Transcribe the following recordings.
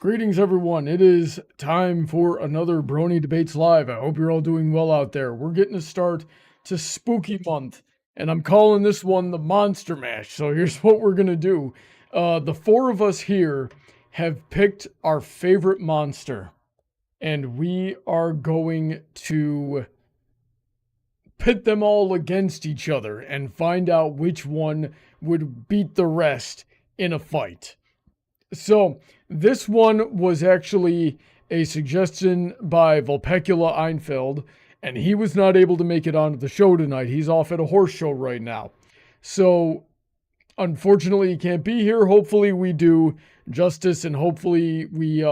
Greetings, everyone. It is time for another Brony Debates Live. I hope you're all doing well out there. We're getting a start to Spooky Month, and I'm calling this one the Monster Mash. So here's what we're going to do. The four of us here have picked our favorite monster, and we are going to pit them all against each other and find out which one would beat the rest in a fight. So, this one was actually a suggestion by Vulpecula Einfield, and he was not able to make it onto the show tonight. He's off at a horse show right now. So, unfortunately, he can't be here. Hopefully, we do justice, and hopefully, we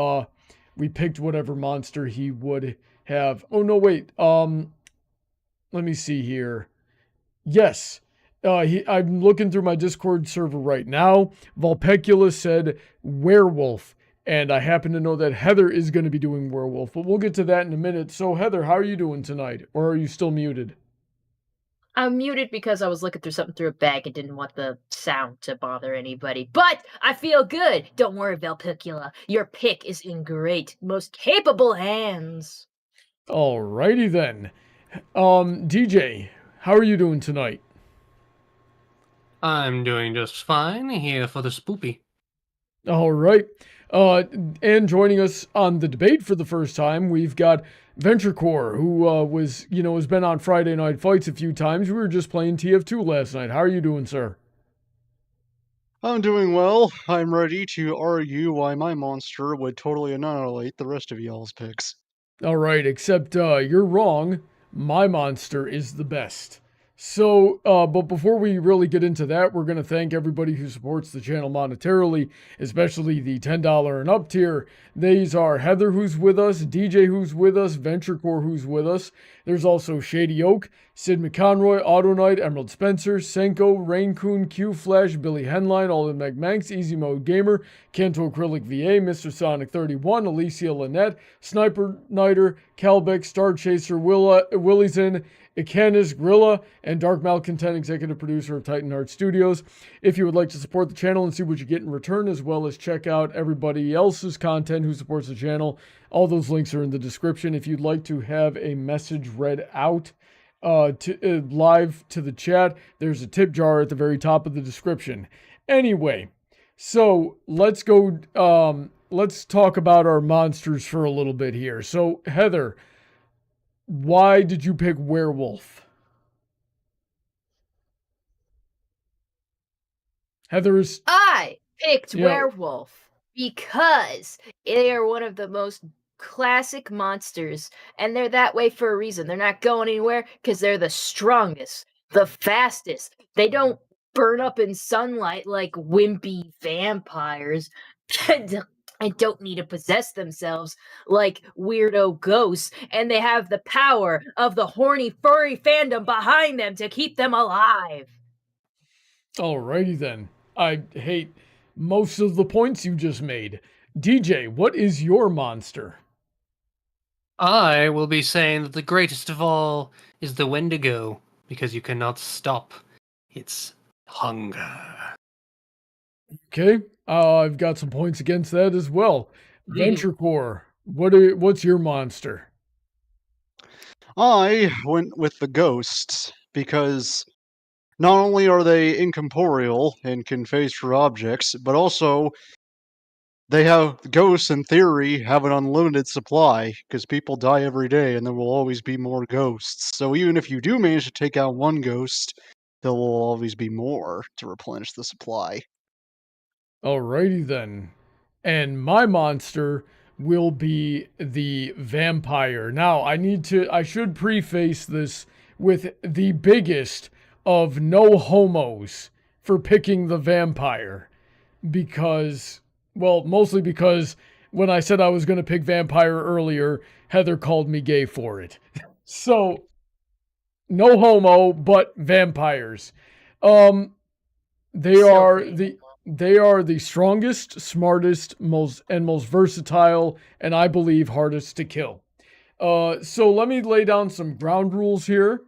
picked whatever monster he would have. Oh, no, wait. Let me see here. Yes. I'm looking through my Discord server right now. Vulpecula said werewolf, and I happen to know that Heather is going to be doing werewolf, but we'll get to that in a minute. So, Heather, how are you doing tonight? Or are you still muted? I'm muted because I was looking through something through a bag and didn't want the sound to bother anybody. But I feel good. Don't worry, Vulpecula. Your pick is in great, most capable hands. Alrighty then. DJ, how are you doing tonight? I'm doing just fine here for the spoopy. All right. And joining us on the debate for the first time, we've got Venturecorp, who has been on Friday Night Fights a few times. We were just playing TF2 last night. How are you doing, sir? I'm doing well. I'm ready to argue why my monster would totally annihilate the rest of y'all's picks. All right, except you're wrong. My monster is the best. So, but before we really get into that, we're going to thank everybody who supports the channel monetarily, especially the $10 and up tier. These are Heather, who's with us, DJ, who's with us, Venturecorp, who's with us. There's also Shady Oak, Sid McConroy, Autoknight, Emerald Spencer, Senko, Rein-Kun, QFlash, Billy Henline, Alden MacManx, EasyModeGamer, Kanto Acrylic VA, Mr. Sonic 31, Alicia Lynette, Sniper Nighter, Calbeck, StarChaser, Willyzin, Icanus, Gruila, and Dark Malcontent, executive producer of Titan Heart Studios. If you would like to support the channel and see what you get in return, as well as check out everybody else's content who supports the channel, all those links are in the description. If you'd like to have a message read out live to the chat, there's a tip jar at the very top of the description. Anyway, so let's go. Let's talk about our monsters for a little bit here. So, Heather, why did you pick werewolf? I picked werewolf because they are one of the most classic monsters, and they're that way for a reason. They're not going anywhere because they're the strongest, the fastest. They don't burn up in sunlight like wimpy vampires. And don't need to possess themselves like weirdo ghosts, and they have the power of the horny furry fandom behind them to keep them alive. Alrighty then. I hate most of the points you just made. DJ, what is your monster? I will be saying that the greatest of all is the Wendigo, because you cannot stop its hunger. Okay, I've got some points against that as well. Venturecorp, what's your monster? I went with the ghosts because not only are they incorporeal and can phase through objects, but also they have ghosts, in theory, have an unlimited supply because people die every day and there will always be more ghosts. So even if you do manage to take out one ghost, there will always be more to replenish the supply. Alrighty then. And my monster will be the vampire. Now, I should preface this with the biggest of no homos for picking the vampire. Because, well, mostly because when I said I was going to pick vampire earlier, Heather called me gay for it. So, no homo, but vampires. They are the strongest, smartest, most versatile, and I believe hardest to kill. So let me lay down some ground rules here.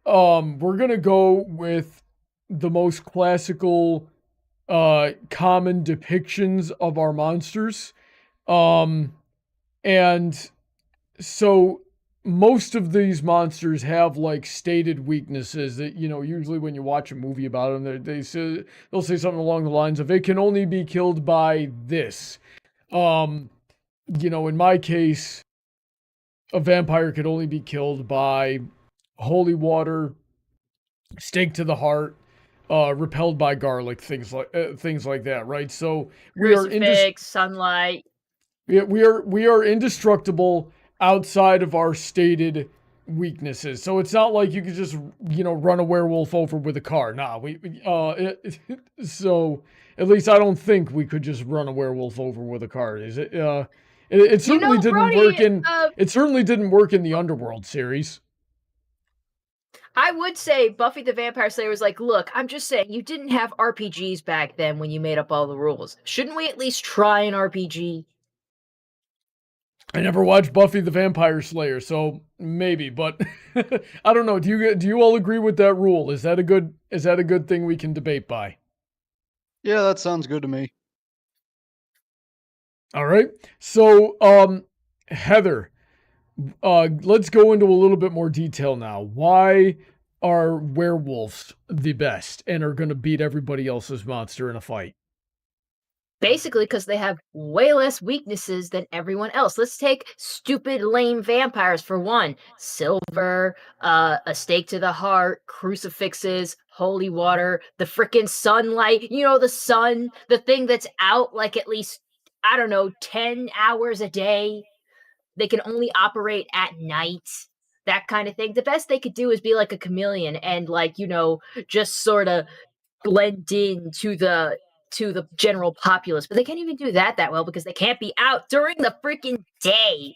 We're gonna go with the most classical, common depictions of our monsters. And so most of these monsters have like stated weaknesses that, you know, usually when you watch a movie about them, they'll say something along the lines of, it can only be killed by this. You know, in my case, a vampire could only be killed by holy water, stake to the heart, repelled by garlic, things like that, right? So Crucifix, sunlight. we are indestructible outside of our stated weaknesses. So it's not like you could just, you know, run a werewolf over with a car. Nah, so at least I don't think we could just run a werewolf over with a car. Is it? It certainly didn't work in. It certainly didn't work in the Underworld series. I would say Buffy the Vampire Slayer was like, look, I'm just saying, you didn't have RPGs back then when you made up all the rules. Shouldn't we at least try an RPG? I never watched Buffy the Vampire Slayer, so maybe, but I don't know. Do you all agree with that rule? Is that a good thing we can debate by? Yeah, that sounds good to me. All right. So, Heather, let's go into a little bit more detail now. Why are werewolves the best and are going to beat everybody else's monster in a fight? Basically, because they have way less weaknesses than everyone else. Let's take stupid, lame vampires for one. Silver, a stake to the heart, crucifixes, holy water, the frickin' sunlight. You know, the sun, the thing that's out like at least, I don't know, 10 hours a day. They can only operate at night. That kind of thing. The best they could do is be like a chameleon and, like, you know, just sort of blend in to the general populace, but they can't even do that well because they can't be out during the freaking day.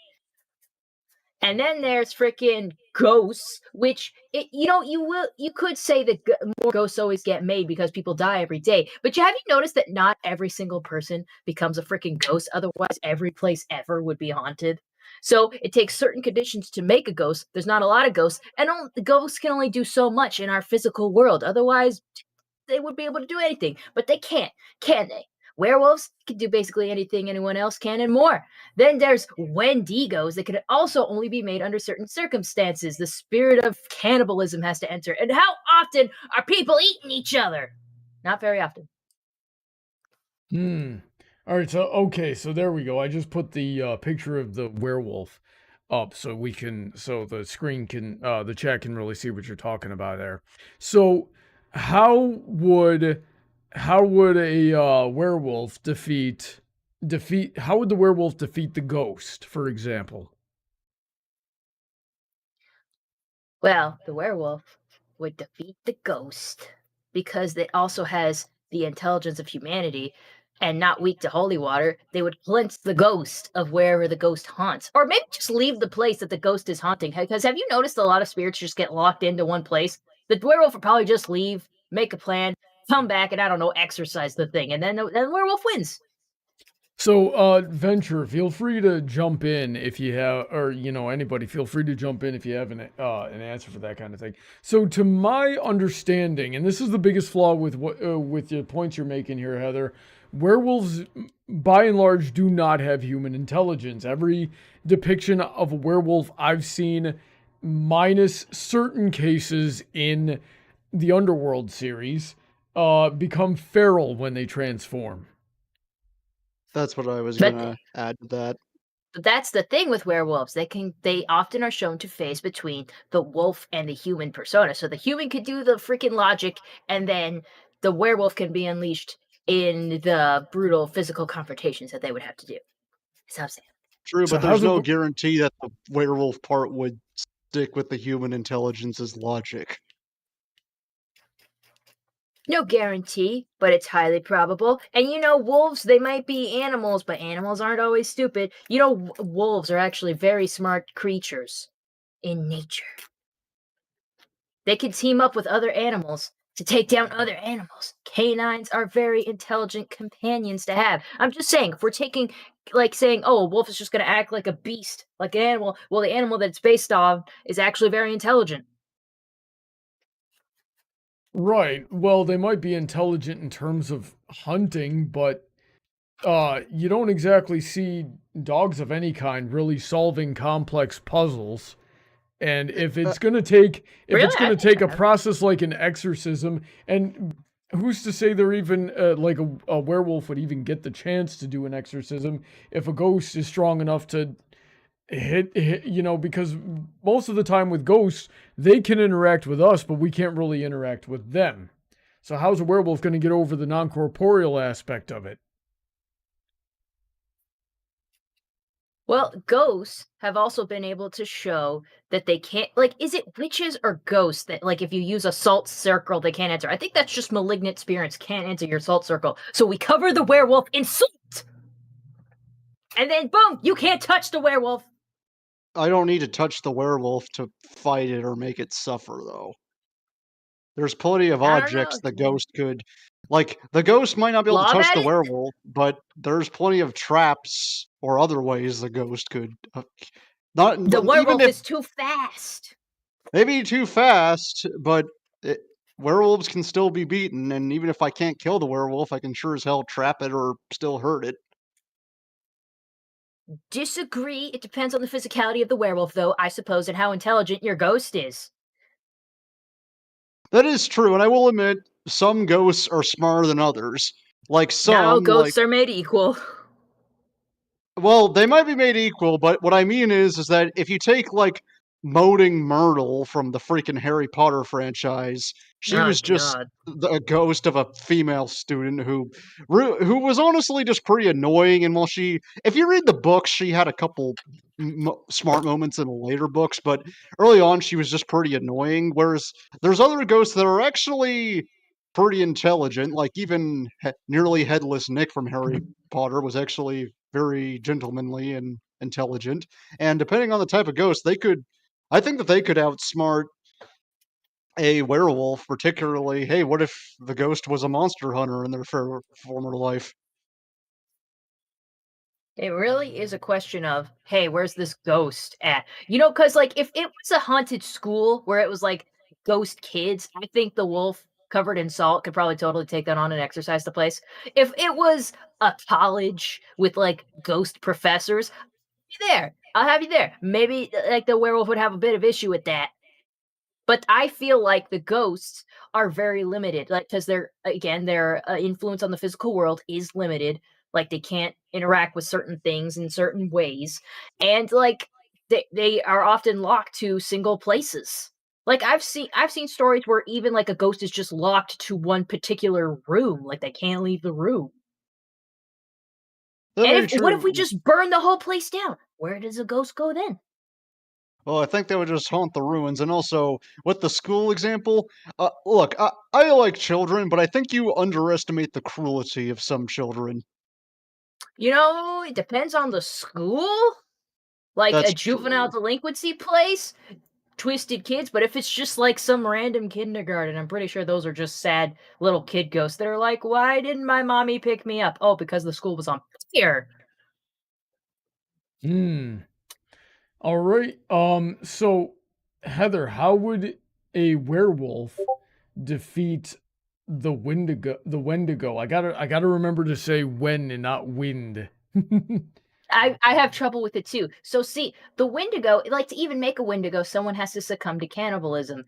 And then there's freaking ghosts, which you could say that more ghosts always get made because people die every day. But have you noticed that not every single person becomes a freaking ghost? Otherwise, every place ever would be haunted. So it takes certain conditions to make a ghost. There's not a lot of ghosts, and the ghosts can only do so much in our physical world. Otherwise, they would be able to do anything, but they can't, can they? Werewolves can do basically anything anyone else can and more. Then there's Wendigos that can also only be made under certain circumstances. The spirit of cannibalism has to enter. And how often are people eating each other? Not very often. All right, so there we go. I just put the picture of the werewolf up so the screen can, the chat can really see what you're talking about there. So how would a werewolf defeat how would the werewolf defeat the ghost, for example? Well, the werewolf would defeat the ghost because it also has the intelligence of humanity and not weak to holy water. They would cleanse the ghost of wherever the ghost haunts, or maybe just leave the place that the ghost is haunting. Because have you noticed a lot of spirits just get locked into one place? The werewolf would probably just leave, make a plan, come back, and I don't know, exercise the thing, and then the werewolf wins. So, Venture, feel free to jump in if you have, or, you know, anybody, feel free to jump in if you have an answer for that kind of thing. So, to my understanding, and this is the biggest flaw with the points you're making here, Heather, werewolves, by and large, do not have human intelligence. Every depiction of a werewolf I've seen, minus certain cases in the Underworld series, become feral when they transform. That's what I was gonna add to that. But that's the thing with werewolves. They often are shown to phase between the wolf and the human persona. So the human could do the freaking logic, and then the werewolf can be unleashed in the brutal physical confrontations that they would have to do. That's how I'm saying. True, but there's no guarantee that the werewolf part would stick with the human intelligence's logic. No guarantee, but it's highly probable. And you know, wolves, they might be animals, but animals aren't always stupid. You know, wolves are actually very smart creatures in nature. They can team up with other animals to take down other animals. Canines are very intelligent companions to have. I'm just saying, if we're taking, like, saying, oh, a wolf is just going to act like a beast, like an animal, well, the animal that it's based on is actually very intelligent. Right. Well, they might be intelligent in terms of hunting, but you don't exactly see dogs of any kind really solving complex puzzles. And if it's gonna take a process like an exorcism, and who's to say they're even like a werewolf would even get the chance to do an exorcism if a ghost is strong enough to hit, because most of the time with ghosts, they can interact with us, but we can't really interact with them. So how's a werewolf going to get over the non-corporeal aspect of it? Well, ghosts have also been able to show that they can't, like, is it witches or ghosts that, like, if you use a salt circle, they can't enter? I think that's just malignant spirits can't enter your salt circle. So we cover the werewolf in salt! And then, boom, you can't touch the werewolf! I don't need to touch the werewolf to fight it or make it suffer, though. There's plenty of objects the ghost could... Like, the ghost might not be able to touch the werewolf, but there's plenty of traps or other ways the ghost could... The werewolf is too fast! Maybe too fast, but werewolves can still be beaten, and even if I can't kill the werewolf, I can sure as hell trap it or still hurt it. Disagree. It depends on the physicality of the werewolf, though, I suppose, and how intelligent your ghost is. That is true, and I will admit, some ghosts are smarter than others. Like some... Not all ghosts are made equal. Well, they might be made equal, but what I mean is that if you take, like, Moaning Myrtle from the freaking Harry Potter franchise, she was just a ghost of a female student who was honestly just pretty annoying, and while if you read the books, she had a couple smart moments in the later books, but early on she was just pretty annoying, whereas there's other ghosts that are actually pretty intelligent, like even nearly headless Nick from Harry Potter was actually very gentlemanly and intelligent, and depending on the type of ghost, I think that they could outsmart a werewolf, particularly, hey, what if the ghost was a monster hunter in their former life? It really is a question of, hey, where's this ghost at? Because, like, if it was a haunted school where it was, like, ghost kids, I think the wolf covered in salt could probably totally take that on and exercise the place. If it was a college with, like, ghost professors, I'll have you there. Maybe, like, the werewolf would have a bit of issue with that. But I feel like the ghosts are very limited, like, because their influence on the physical world is limited. Like, they can't interact with certain things in certain ways, and, like, they are often locked to single places. Like, I've seen stories where even, like, a ghost is just locked to one particular room, like, they can't leave the room. And what if we just burn the whole place down? Where does a ghost go then? Well, I think they would just haunt the ruins, and also, with the school example, look, I like children, but I think you underestimate the cruelty of some children. It depends on the school. Like, That's a juvenile delinquency place, twisted kids, but if it's just, like, some random kindergarten, I'm pretty sure those are just sad little kid ghosts that are like, "Why didn't my mommy pick me up?" "Oh, because the school was on fire." All right. So, Heather, how would a werewolf defeat the Wendigo? The Wendigo. I gotta remember to say when and not wind. I have trouble with it too. So see, the Wendigo, like, to even make a Wendigo, someone has to succumb to cannibalism.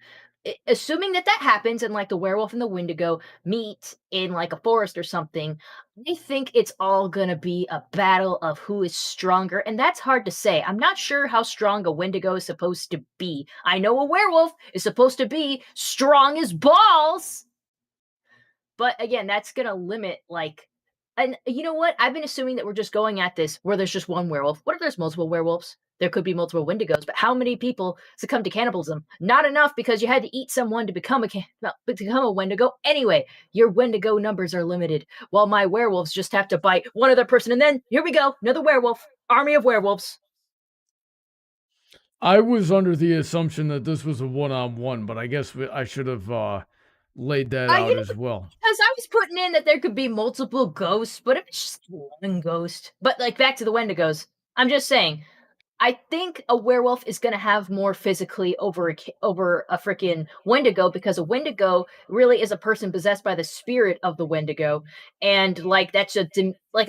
Assuming that happens and, like, the werewolf and the Wendigo meet in, like, a forest or something, I think it's all gonna be a battle of who is stronger, and that's hard to say. I'm not sure how strong a Wendigo is supposed to be. I know a werewolf is supposed to be strong as balls, but again, that's gonna limit, like, and you know what? I've been assuming that we're just going at this where there's just one werewolf. What if there's multiple werewolves? There could be multiple Wendigos, but how many people succumb to cannibalism? Not enough, because you had to eat someone to become a Wendigo. Anyway, your Wendigo numbers are limited, while my werewolves just have to bite one other person, and then here we go, another werewolf, army of werewolves. I was under the assumption that this was a one-on-one, but I guess I should have laid that out as well. Because I was putting in that there could be multiple ghosts, but if it's just one ghost. But, like, back to the Wendigos, I'm just saying, I think a werewolf is going to have more physically over a freaking Wendigo, because a Wendigo really is a person possessed by the spirit of the Wendigo, and like that's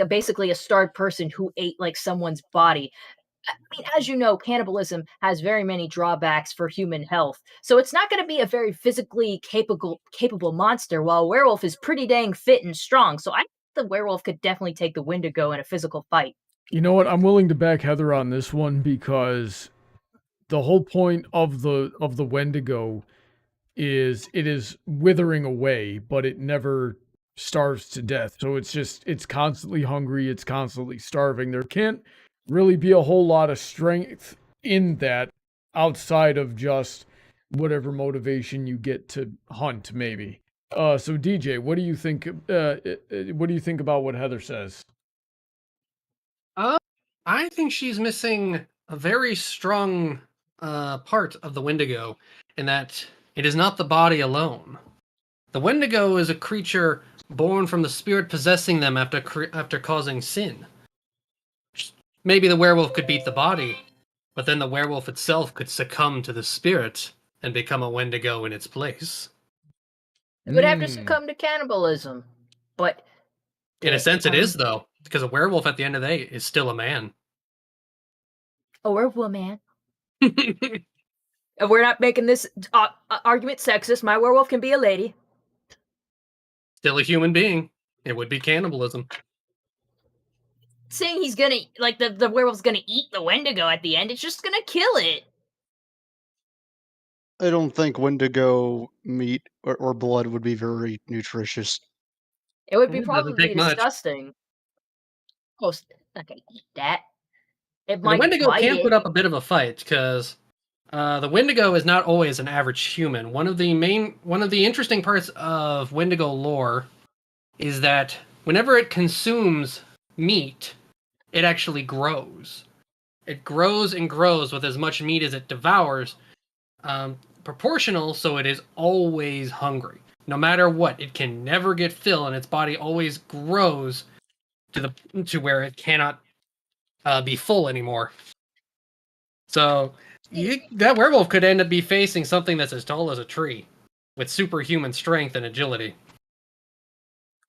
basically a starved person who ate like someone's body. I mean, as you know, cannibalism has very many drawbacks for human health, so it's not going to be a very physically capable monster. While a werewolf is pretty dang fit and strong, so I think the werewolf could definitely take the Wendigo in a physical fight. You know what? I'm willing to back Heather on this one because the whole point of the Wendigo is it is withering away, but it never starves to death. So it's constantly hungry, it's constantly starving. There can't really be a whole lot of strength in that outside of just whatever motivation you get to hunt, maybe. So DJ, what do you think? What do you think about what Heather says? I think she's missing a very strong part of the Wendigo, in that it is not the body alone. The Wendigo is a creature born from the spirit possessing them after causing sin. Maybe the werewolf could beat the body, but then the werewolf itself could succumb to the spirit and become a Wendigo in its place. It would have to succumb to cannibalism, but in a sense, it is though, because a werewolf at the end of the day is still a man. Oh, we're a woman. We're not making this argument sexist. My werewolf can be a lady. Still a human being. It would be cannibalism. Saying he's gonna, like, the werewolf's gonna eat the Wendigo at the end, it's just gonna kill it. I don't think Wendigo meat or blood would be very nutritious. It would be It doesn't probably take much. disgusting. Oh, not gonna eat that. It The might Wendigo bite can it. put up a bit of a fight, because the Wendigo is not always an average human. One of the interesting parts of Wendigo lore is that whenever it consumes meat, it actually grows. It grows and grows with as much meat as it devours, proportional, so it is always hungry. No matter what, it can never get filled, and its body always grows to where it cannot be full anymore. So that werewolf could end up facing something that's as tall as a tree, with superhuman strength and agility.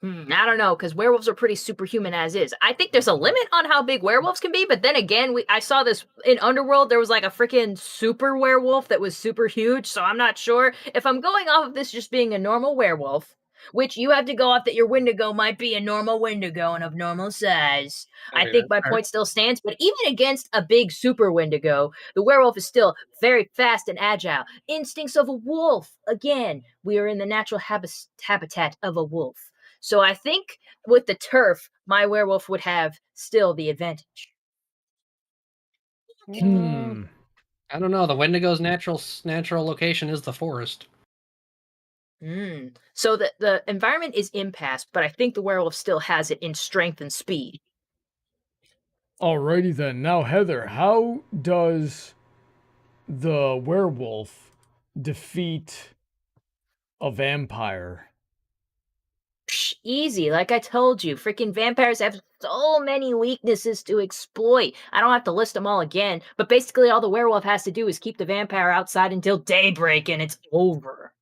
I don't know, because werewolves are pretty superhuman as is. I think there's a limit on how big werewolves can be, but then again, I saw this in Underworld. There was like a freaking super werewolf that was super huge, so I'm not sure. If I'm going off of this just being a normal werewolf, which you have to go off that your Wendigo might be a normal Wendigo and of normal size, I think my point still stands. But even against a big super Wendigo, the werewolf is still very fast and agile. Instincts of a wolf. Again, we are in the natural habitat of a wolf. So I think with the turf, my werewolf would have still the advantage. I don't know. The Wendigo's natural location is the forest. So the environment is impasse, but I think the werewolf still has it in strength and speed. Alrighty then. Now, Heather, how does the werewolf defeat a vampire? Easy, like I told you. Freaking vampires have so many weaknesses to exploit. I don't have to list them all again, but basically all the werewolf has to do is keep the vampire outside until daybreak and it's over.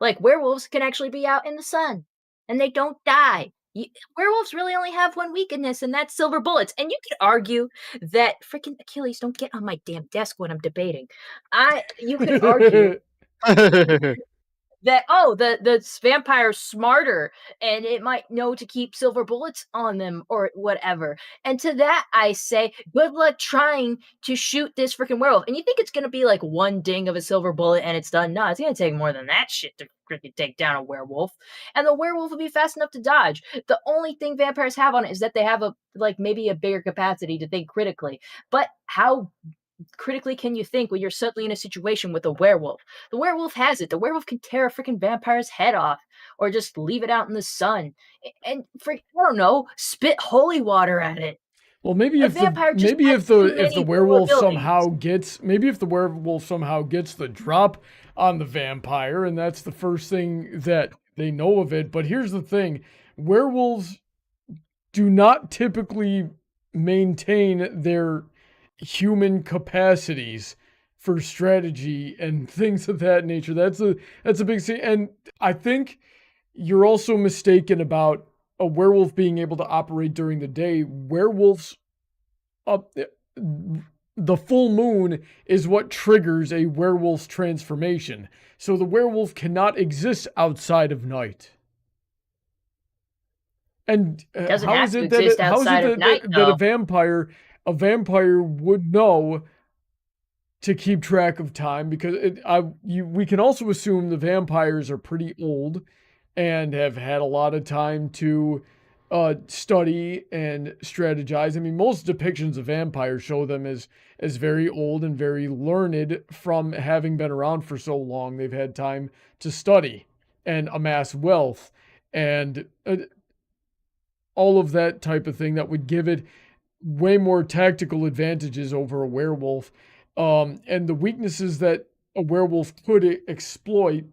Like, werewolves can actually be out in the sun, and they don't die. Werewolves really only have one weakness, and that's silver bullets. And you could argue that freaking Achilles, don't get on my damn desk when I'm debating. You could argue that the vampire's smarter and it might know to keep silver bullets on them or whatever. And to that I say, good luck trying to shoot this freaking werewolf. And you think it's gonna be like one ding of a silver bullet and it's done? No, it's gonna take more than that shit to freaking take down a werewolf. And the werewolf will be fast enough to dodge. The only thing vampires have on it is that they have maybe a bigger capacity to think critically. But how critically can you think when you're suddenly in a situation with a werewolf? The werewolf has it. The werewolf can tear a freaking vampire's head off or just leave it out in the sun and I don't know, spit holy water at it. Well, maybe if the werewolf somehow gets the drop on the vampire, and that's the first thing that they know of it. But here's the thing: werewolves do not typically maintain their human capacities for strategy and things of that nature. That's a big thing. And I think you're also mistaken about a werewolf being able to operate during the day. Werewolves, the full moon is what triggers a werewolf's transformation. So the werewolf cannot exist outside of night. And Doesn't how have is to it that exist outside of night, that though. a vampire would know to keep track of time? Because we can also assume the vampires are pretty old and have had a lot of time to study and strategize. I mean, most depictions of vampires show them as very old and very learned from having been around for so long. They've had time to study and amass wealth and all of that type of thing that would give it way more tactical advantages over a werewolf. And the weaknesses that a werewolf could exploit,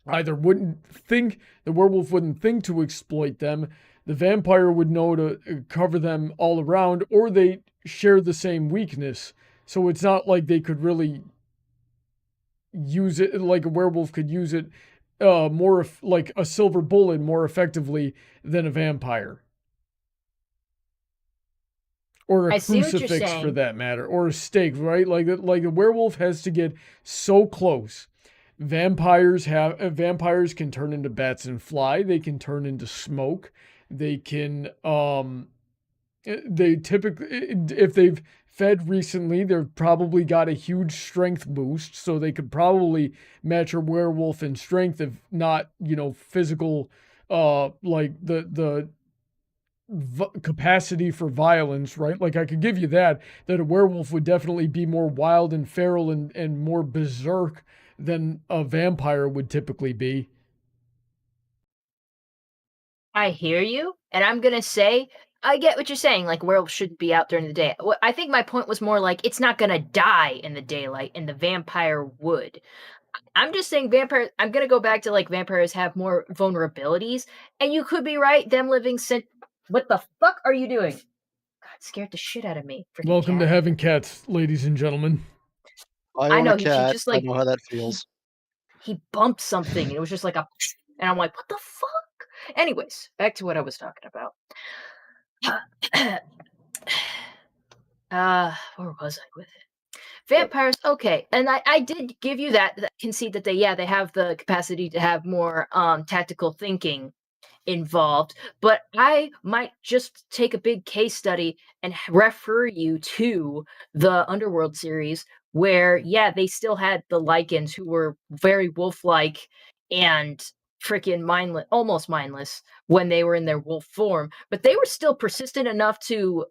either the werewolf wouldn't think to exploit them, the vampire would know to cover them all around, or they share the same weakness. So it's not like they could really use it, like a werewolf could use it more like a silver bullet more effectively than a vampire. Or a crucifix for that matter, or a stake, right? Like a werewolf has to get so close. Vampires can turn into bats and fly. They can turn into smoke. They can they typically, if they've fed recently, they've probably got a huge strength boost, so they could probably match a werewolf in strength, if not, physical, like the capacity for violence, right? Like I could give you that a werewolf would definitely be more wild and feral and more berserk than a vampire would typically be. I hear you, and I'm gonna say I get what you're saying. Like werewolves shouldn't be out during the day. I think my point was more like it's not gonna die in the daylight, and the vampire would. I'm just saying vampires. I'm gonna go back to like vampires have more vulnerabilities, and you could be right. Them living What the fuck are you doing? God, scared the shit out of me. Welcome to having cats, ladies and gentlemen. I own know, a cat. just, like, I know how that feels. He bumped something, and it was just like a, and I'm like, what the fuck? Anyways, back to what I was talking about. Where was I with it? Vampires, okay, and I did give you that concede that they have the capacity to have more tactical thinking involved, but I might just take a big case study and refer you to the Underworld series where they still had the Lycans who were very wolf-like and freaking mindless, almost mindless when they were in their wolf form, but they were still persistent enough to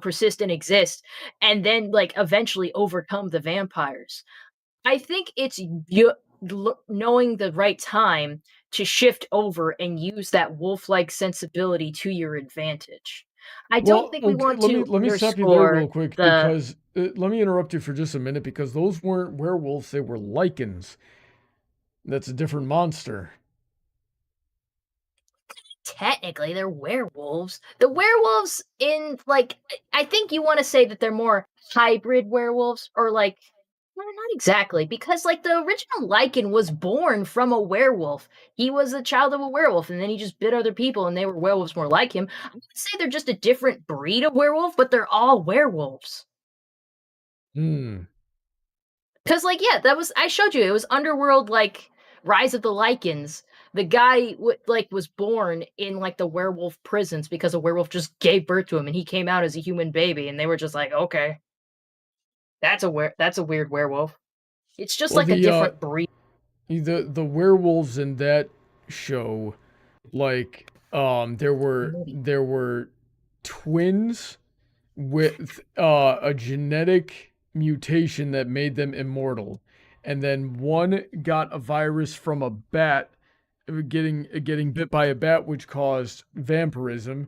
persist and exist and then like eventually overcome the vampires. I think it's knowing the right time to shift over and use that wolf-like sensibility to your advantage. I don't think we want to let me stop you there real quick because let me interrupt you for just a minute because those weren't werewolves, they were Lycans. That's a different monster. Technically, they're werewolves. The werewolves in like I think you want to say that they're more hybrid werewolves or like well, not exactly, because like the original Lycan was born from a werewolf. He was a child of a werewolf, and then he just bit other people, and they were werewolves more like him. I would say they're just a different breed of werewolf, but they're all werewolves. Because like that was I showed you it was Underworld like Rise of the Lycans. The guy was born in like the werewolf prisons because a werewolf just gave birth to him, and he came out as a human baby, and they were just like, okay. That's a weird werewolf. It's just like a different breed. The werewolves in that show, like there were twins with a genetic mutation that made them immortal, and then one got a virus from a bat, getting bit by a bat, which caused vampirism,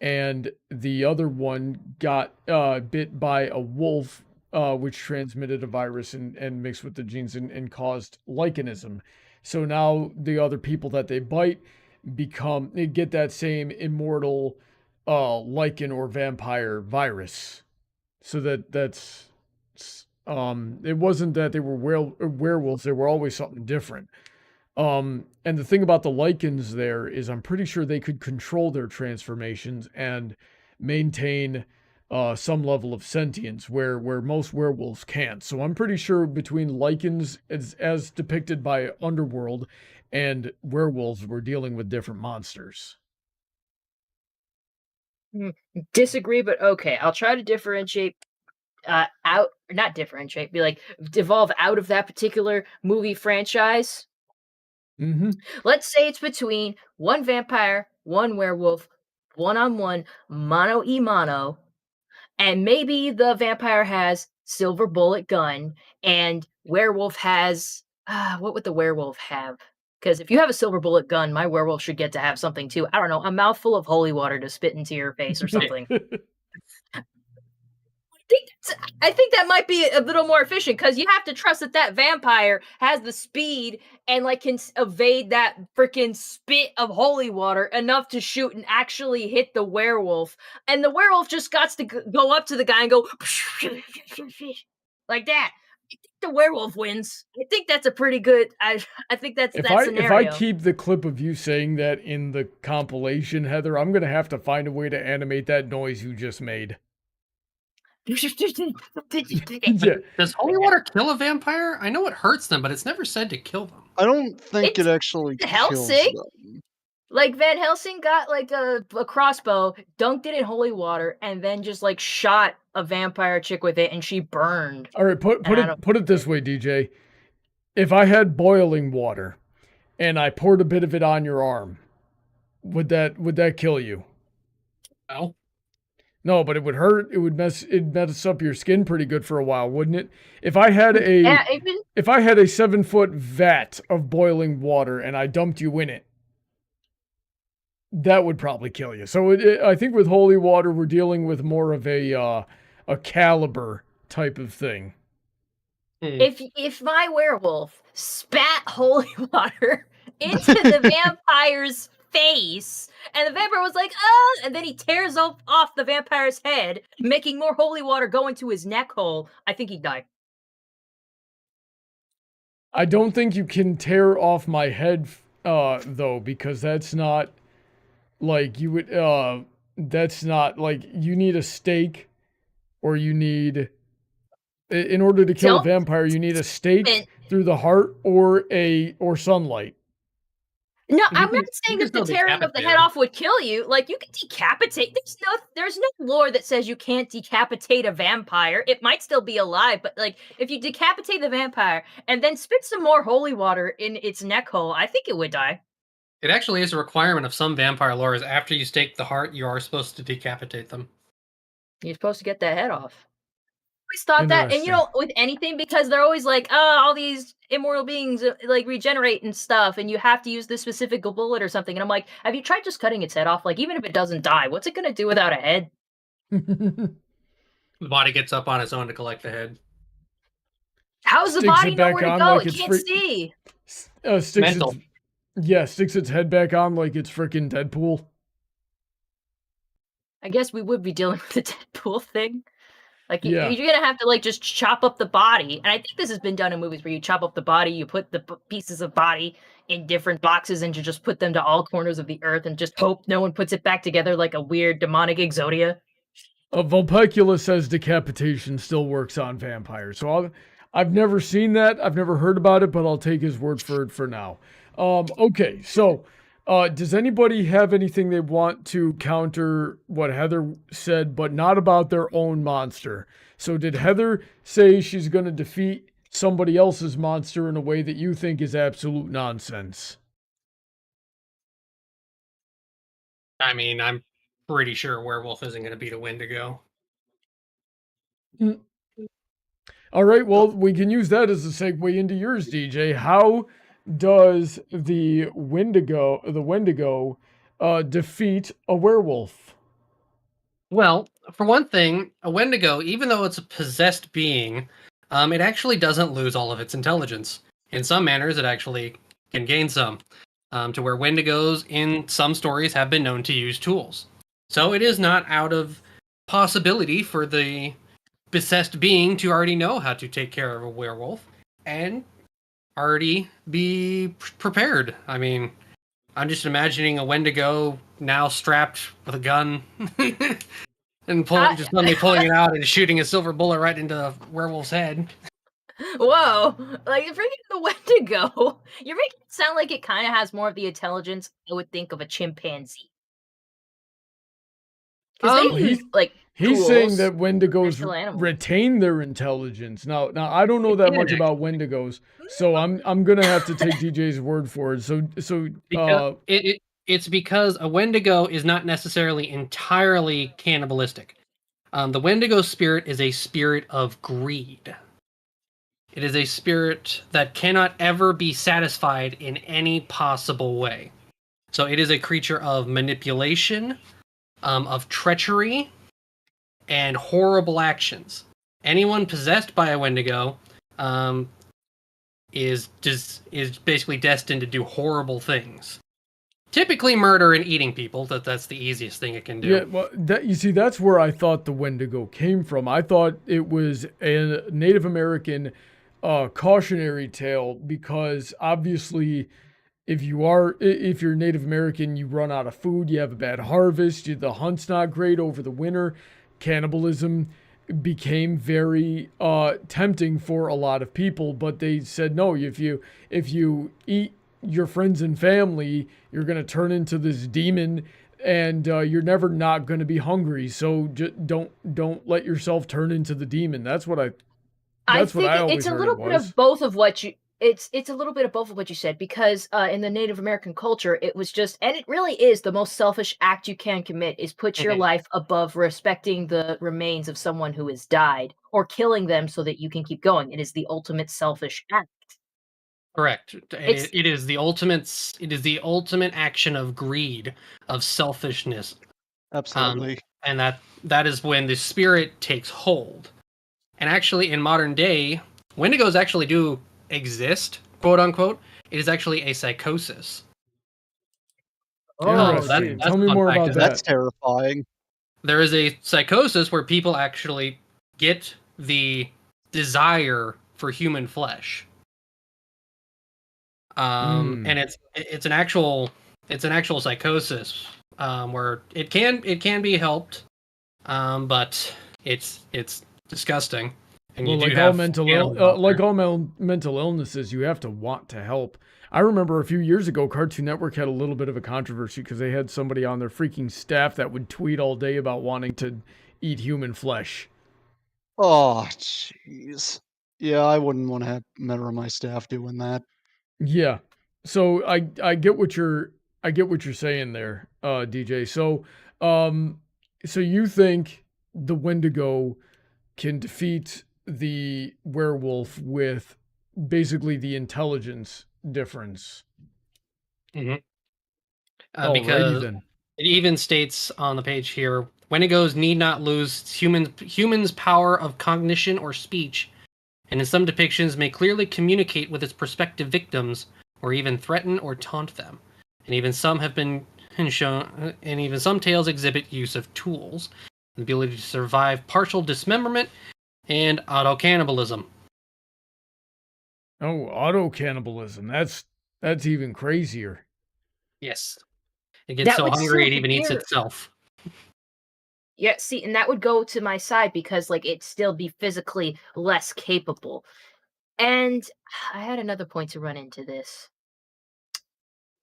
and the other one got bit by a wolf, which transmitted a virus and mixed with the genes and caused lycanism. So now the other people that they bite get that same immortal lycan or vampire virus. So that's it wasn't that they were werewolves, they were always something different. And the thing about the Lycans there is I'm pretty sure they could control their transformations and maintain some level of sentience where most werewolves can't. So I'm pretty sure between Lycans as depicted by Underworld and werewolves, we're dealing with different monsters. Disagree, but okay. I'll try to differentiate not differentiate, be like devolve out of that particular movie franchise. Mm-hmm. Let's say it's between one vampire, one werewolf, one-on-one, mano-y-mano, and maybe the vampire has silver bullet gun and werewolf has what would the werewolf have? Because if you have a silver bullet gun, my werewolf should get to have something too. I don't know, a mouthful of holy water to spit into your face or something. I think that might be a little more efficient because you have to trust that vampire has the speed and like can evade that freaking spit of holy water enough to shoot and actually hit the werewolf. And the werewolf just got to go up to the guy and go like that. I think the werewolf wins. I think that's a pretty good. I think that's that scenario. If I keep the clip of you saying that in the compilation, Heather, I'm gonna have to find a way to animate that noise you just made. Yeah. Does holy water kill a vampire? I know it hurts them, but it's never said to kill them. I don't think it actually kills them. Like Van Helsing got like a crossbow, dunked it in holy water, and then just like shot a vampire chick with it, and she burned. All right, put it this way, DJ. If I had boiling water, and I poured a bit of it on your arm, would that kill you? No. No, but it would hurt. It would mess up your skin pretty good for a while, wouldn't it? If I had if I had a 7-foot vat of boiling water and I dumped you in it, that would probably kill you. So I think with holy water, we're dealing with more of a caliber type of thing. If my werewolf spat holy water into the vampire's face, and the vampire was like, oh, and then he tears off the vampire's head, making more holy water go into his neck hole, I think he'd die. I don't think you can tear off my head, though, because that's not like you would. That's not like you need a stake, or you need, in order to kill a vampire, you need a stake through the heart or sunlight. No, I'm not saying that the tearing of the head off would kill you. Like, you can decapitate. There's no lore that says you can't decapitate a vampire. It might still be alive, but like, if you decapitate the vampire and then spit some more holy water in its neck hole, I think it would die. It actually is a requirement of some vampire lore is after you stake the heart, you are supposed to decapitate them. You're supposed to get that head off. Thought that, and with anything, because they're always like, oh, all these immortal beings like regenerate and stuff, and you have to use this specific bullet or something. And I'm like, have you tried just cutting its head off? Like, even if it doesn't die, what's it gonna do without a head? The body gets up on its own to collect the head. How's the body know where to go? It can't see. Sticks its head back on like it's freaking Deadpool. I guess we would be dealing with the Deadpool thing. Like, you're gonna have to like just chop up the body, and I think this has been done in movies where you chop up the body, you put the pieces of body in different boxes, and you just put them to all corners of the earth, and just hope no one puts it back together like a weird demonic Exodia. Vulpecula says decapitation still works on vampires, so I've never seen that, I've never heard about it, but I'll take his word for it for now. Okay, so. Does anybody have anything they want to counter what Heather said, but not about their own monster? So did Heather say she's going to defeat somebody else's monster in a way that you think is absolute nonsense? I mean, I'm pretty sure Werewolf isn't going to beat a Wendigo. All right, well, we can use that as a segue into yours, DJ. How does the Wendigo defeat a werewolf? Well, for one thing, a Wendigo, even though it's a possessed being, it actually doesn't lose all of its intelligence. In some manners, it actually can gain some, to where Wendigos in some stories have been known to use tools. So it is not out of possibility for the possessed being to already know how to take care of a werewolf and already be prepared. I mean, I'm just imagining a Wendigo now strapped with a gun and just suddenly pulling it out and shooting a silver bullet right into the werewolf's head. Whoa! Like, you're bringing the Wendigo. You're making it sound like it kind of has more of the intelligence I would think of a chimpanzee. Because they use, like, He's saying tools, that Wendigos special animals. retain their intelligence. Now I don't know that much about Wendigos, so I'm gonna have to take DJ's word for it. Because it's because a Wendigo is not necessarily entirely cannibalistic. The Wendigo spirit is a spirit of greed. It is a spirit that cannot ever be satisfied in any possible way. So it is a creature of manipulation, of treachery, and horrible actions. Anyone possessed by a Wendigo is basically destined to do horrible things. Typically murder and eating people. That's the easiest thing it can do. Yeah, well, you see, that's where I thought the Wendigo came from. I thought it was a Native American cautionary tale, because obviously if you're Native American, you run out of food, you have a bad harvest, the hunt's not great over the winter. Cannibalism became very tempting for a lot of people, but they said no, if you eat your friends and family, you're going to turn into this demon, and you're never not going to be hungry. So just don't let yourself turn into the demon. That's what I always heard it was. It's a little bit of both of what you. It's a little bit of both of what you said, because in the Native American culture, it was just, and it really is, the most selfish act you can commit is put your life above respecting the remains of someone who has died, or killing them so that you can keep going. It is the ultimate selfish act. Correct. It is the ultimate action of greed, of selfishness. Absolutely. And that is when the spirit takes hold. And actually, in modern day, Wendigos actually do exist, quote unquote. It is actually a psychosis. Tell me more about that. That's terrifying. There is a psychosis where people actually get the desire for human flesh. And it's an actual psychosis where it can be helped, but it's disgusting. And well, like all mental illnesses, you have to want to help. I remember a few years ago, Cartoon Network had a little bit of a controversy because they had somebody on their freaking staff that would tweet all day about wanting to eat human flesh. Oh, jeez. Yeah, I wouldn't want to have a member of my staff doing that. Yeah. So I get what you're saying there, DJ. So so you think the Wendigo can defeat the werewolf with basically the intelligence difference? Mm-hmm. Because then. It even states on the page here, Wendigos need not lose humans' power of cognition or speech, and in some depictions may clearly communicate with its prospective victims, or even threaten or taunt them. And even some have been shown, and even some tales exhibit use of tools, the ability to survive partial dismemberment, and auto-cannibalism. Oh, auto-cannibalism. That's even crazier. Yes. It gets so hungry it even eats itself. Yeah, see, and that would go to my side because, like, it'd still be physically less capable. And I had another point to run into this.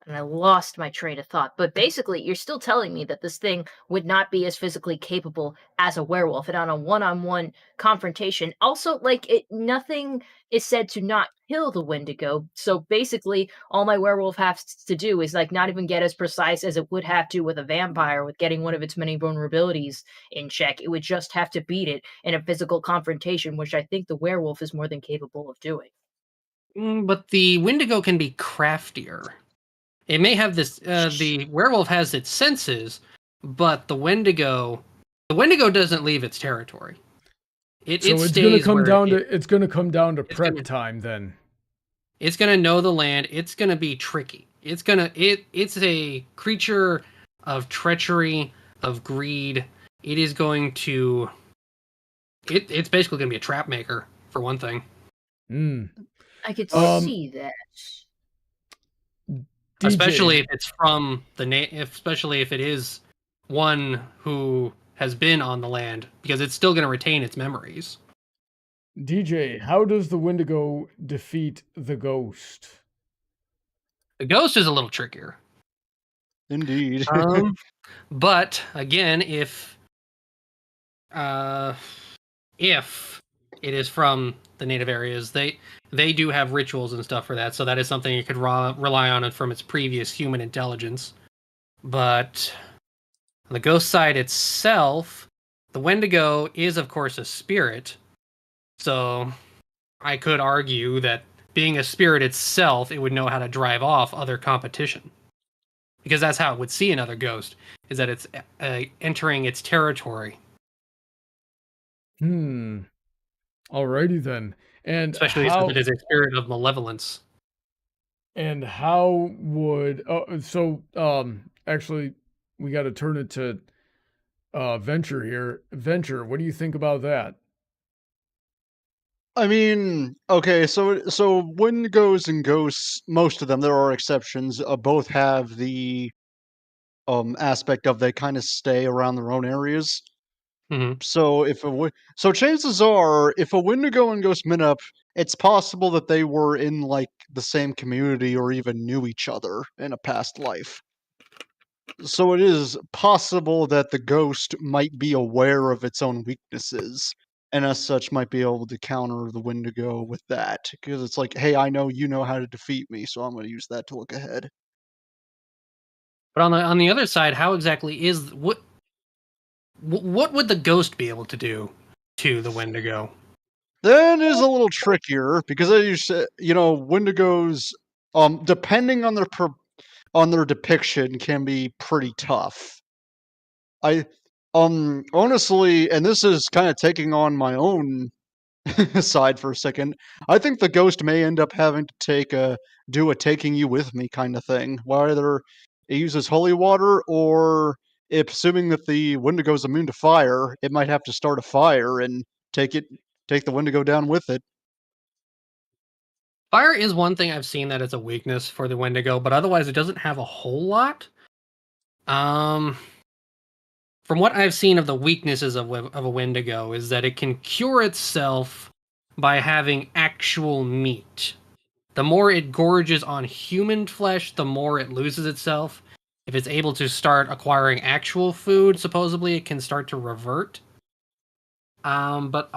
And I lost my train of thought. But basically, you're still telling me that this thing would not be as physically capable as a werewolf. And on a one-on-one confrontation, also, like, nothing is said to not kill the Wendigo. So basically, all my werewolf has to do is, like, not even get as precise as it would have to with a vampire, with getting one of its many vulnerabilities in check. It would just have to beat it in a physical confrontation, which I think the werewolf is more than capable of doing. But the Wendigo can be craftier. It may have this. The werewolf has its senses, but the Wendigo doesn't leave its territory. It's going to come down to prep time. Then it's going to know the land. It's going to be tricky. It's a creature of treachery, of greed. It's going to it's basically going to be a trap maker for one thing. I could Um, see that. DJ, Especially if it's from especially if it is one who has been on the land, because it's still going to retain its memories. DJ, how does the Wendigo defeat the ghost? The ghost is a little trickier. Indeed. But again, if it is from the native areas, they do have rituals and stuff for that, so that is something you could rely on it from its previous human intelligence. But on the ghost side itself, the Wendigo is, of course, a spirit. So I could argue that being a spirit itself, it would know how to drive off other competition. Because that's how it would see another ghost, is that it's entering its territory. Alrighty then. And especially since it is a spirit of malevolence. And how would actually we got to turn it to Venture here. Venture, what do you think about that? I mean, okay, so Wendigos and ghosts, most of them, there are exceptions, both have the aspect of they kind of stay around their own areas. So so chances are, if a Wendigo and ghost met up, it's possible that they were in like the same community or even knew each other in a past life. So it is possible that the ghost might be aware of its own weaknesses, and as such might be able to counter the Wendigo with that. Because it's like, hey, I know you know how to defeat me, so I'm going to use that to look ahead. But on the other side, how exactly is what would the ghost be able to do to the Wendigo? That is a little trickier because, as you said, Wendigos, depending on their depiction, can be pretty tough. I honestly, and this is kind of taking on my own side for a second, I think the ghost may end up having to do a taking you with me kind of thing. Whether it uses holy water, or if, assuming that the Wendigo is immune to fire, it might have to start a fire and take the Wendigo down with it. Fire is one thing I've seen that is a weakness for the Wendigo, but otherwise it doesn't have a whole lot. From what I've seen of the weaknesses of a Wendigo is that it can cure itself by having actual meat. The more it gorges on human flesh, the more it loses itself. If it's able to start acquiring actual food, supposedly it can start to revert. But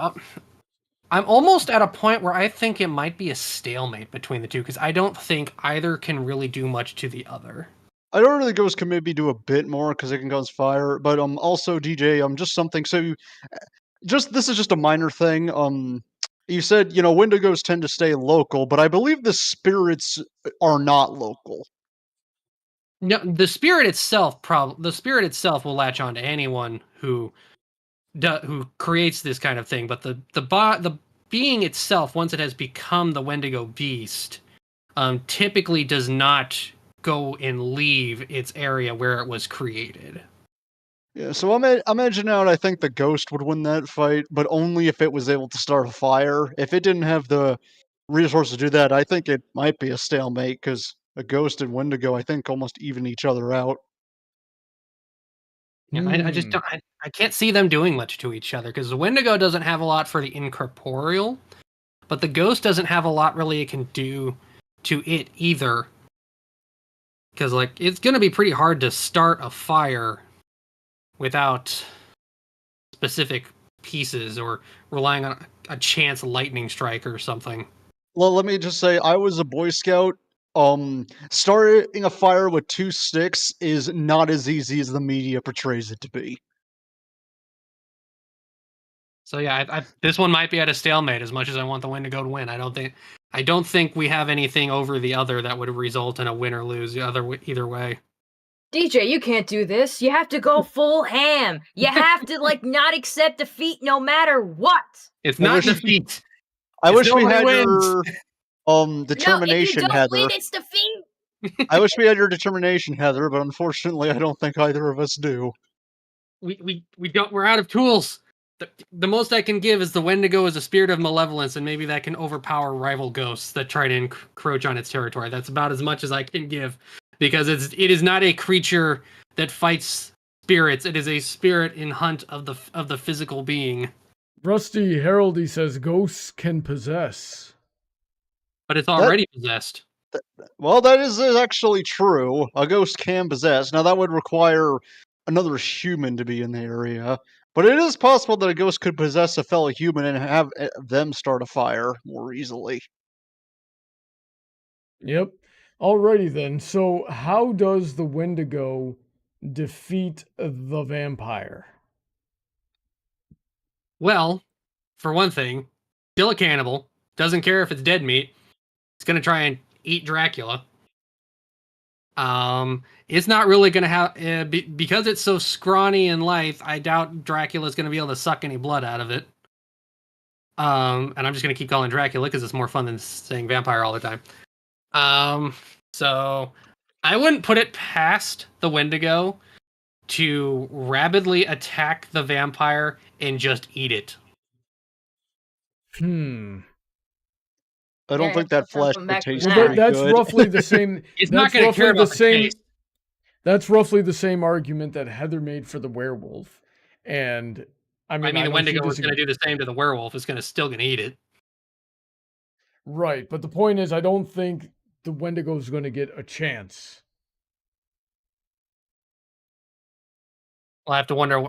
I'm almost at a point where I think it might be a stalemate between the two, because I don't think either can really do much to the other. I don't really ghost can maybe do a bit more because it can cause fire, but also DJ just something. So this is just a minor thing. You said Wendigos tend to stay local, but I believe the spirits are not local. No, the spirit itself will latch on to anyone who creates this kind of thing. But the being itself, once it has become the Wendigo beast, typically does not go and leave its area where it was created. Yeah, so I'm imagining out. I think the ghost would win that fight, but only if it was able to start a fire. If it didn't have the resources to do that, I think it might be a stalemate because a ghost and Wendigo, I think, almost even each other out. Yeah, I just don't. I can't see them doing much to each other because the Wendigo doesn't have a lot for the incorporeal, but the ghost doesn't have a lot really it can do to it either. Because it's going to be pretty hard to start a fire without specific pieces or relying on a chance lightning strike or something. Well, let me just say, I was a Boy Scout. Starting a fire with 2 sticks is not as easy as the media portrays it to be. So yeah, this one might be at a stalemate. As much as I want the Wendigo to win, I don't think we have anything over the other that would result in a win or lose either way. DJ, you can't do this. You have to go full ham. You have to not accept defeat no matter what. It's not defeat. I wish we had your determination, no, if you don't Heather. win, it's defeat. I wish we had your determination, Heather, but unfortunately, I don't think either of us do. We don't. We're out of tools. The most I can give is the Wendigo is a spirit of malevolence, and maybe that can overpower rival ghosts that try to encroach on its territory. That's about as much as I can give, because it is not a creature that fights spirits. It is a spirit in hunt of the physical being. Rusty Heraldy says ghosts can possess. But it's already possessed. Well, that is actually true. A ghost can possess. Now, that would require another human to be in the area. But it is possible that a ghost could possess a fellow human and have them start a fire more easily. Yep. Alrighty then. So, how does the Wendigo defeat the vampire? Well, for one thing, still a cannibal. Doesn't care if it's dead meat. It's gonna try and eat Dracula. It's not really gonna have because it's so scrawny and lithe. I doubt Dracula's gonna be able to suck any blood out of it. And I'm just gonna keep calling Dracula because it's more fun than saying vampire all the time. So I wouldn't put it past the Wendigo to rabidly attack the vampire and just eat it. I don't think that flesh would taste Well, very that's good. roughly the same. It's not going to care about the taste. That's roughly the same argument that Heather made for the werewolf. And I mean the Wendigo is going to do the same to the werewolf. It's still going to eat it. Right, but the point is, I don't think the Wendigo is going to get a chance. I'll have to wonder.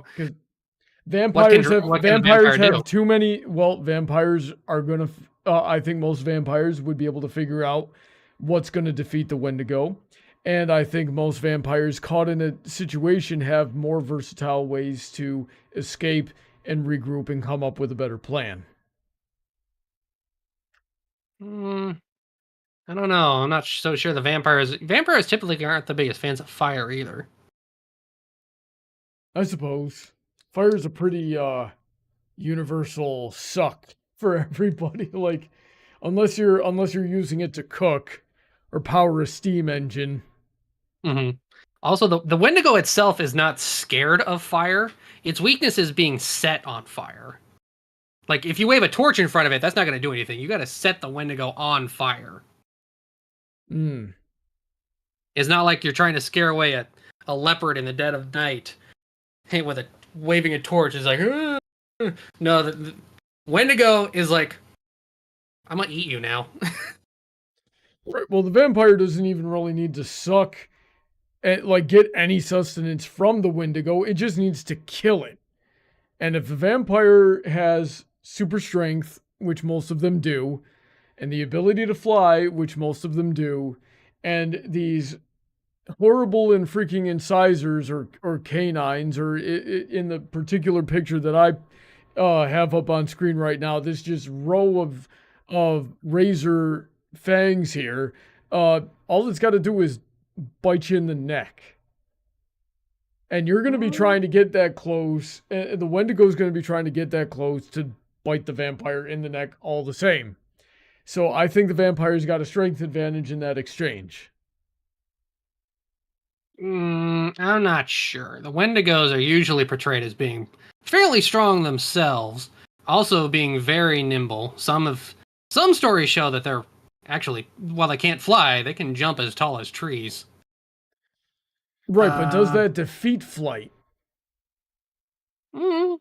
Vampires have do? too many. Well, vampires are going to. I think most vampires would be able to figure out what's going to defeat the Wendigo. And I think most vampires caught in a situation have more versatile ways to escape and regroup and come up with a better plan. I don't know. I'm not so sure the vampires typically aren't the biggest fans of fire either. I suppose. Fire is a pretty universal suck for everybody. Like, unless you're using it to cook or power a steam engine. Mm-hmm. Also, the Wendigo itself is not scared of fire. Its weakness is being set on fire. Like, if you wave a torch in front of it, that's not going to do anything. You got to set the Wendigo on fire. It's not like you're trying to scare away a leopard in the dead of night. Hey, with waving a torch is like, no, the Wendigo is like, I'm gonna eat you now. Right. Well, the vampire doesn't even really need to suck and get any sustenance from the Wendigo. It just needs to kill it. And if the vampire has super strength, which most of them do, and the ability to fly, which most of them do, and these horrible and freaking incisors or canines, or in the particular picture that I have up on screen right now, this just row of razor fangs here. All it's got to do is bite you in the neck. And you're going to be trying to get that close. And the Wendigo is going to be trying to get that close to bite the vampire in the neck all the same. So I think the vampire's got a strength advantage in that exchange. I'm not sure. The Wendigos are usually portrayed as being fairly strong themselves, also being very nimble. Some stories show that they're actually, while they can't fly, they can jump as tall as trees. Right, but does that defeat flight? I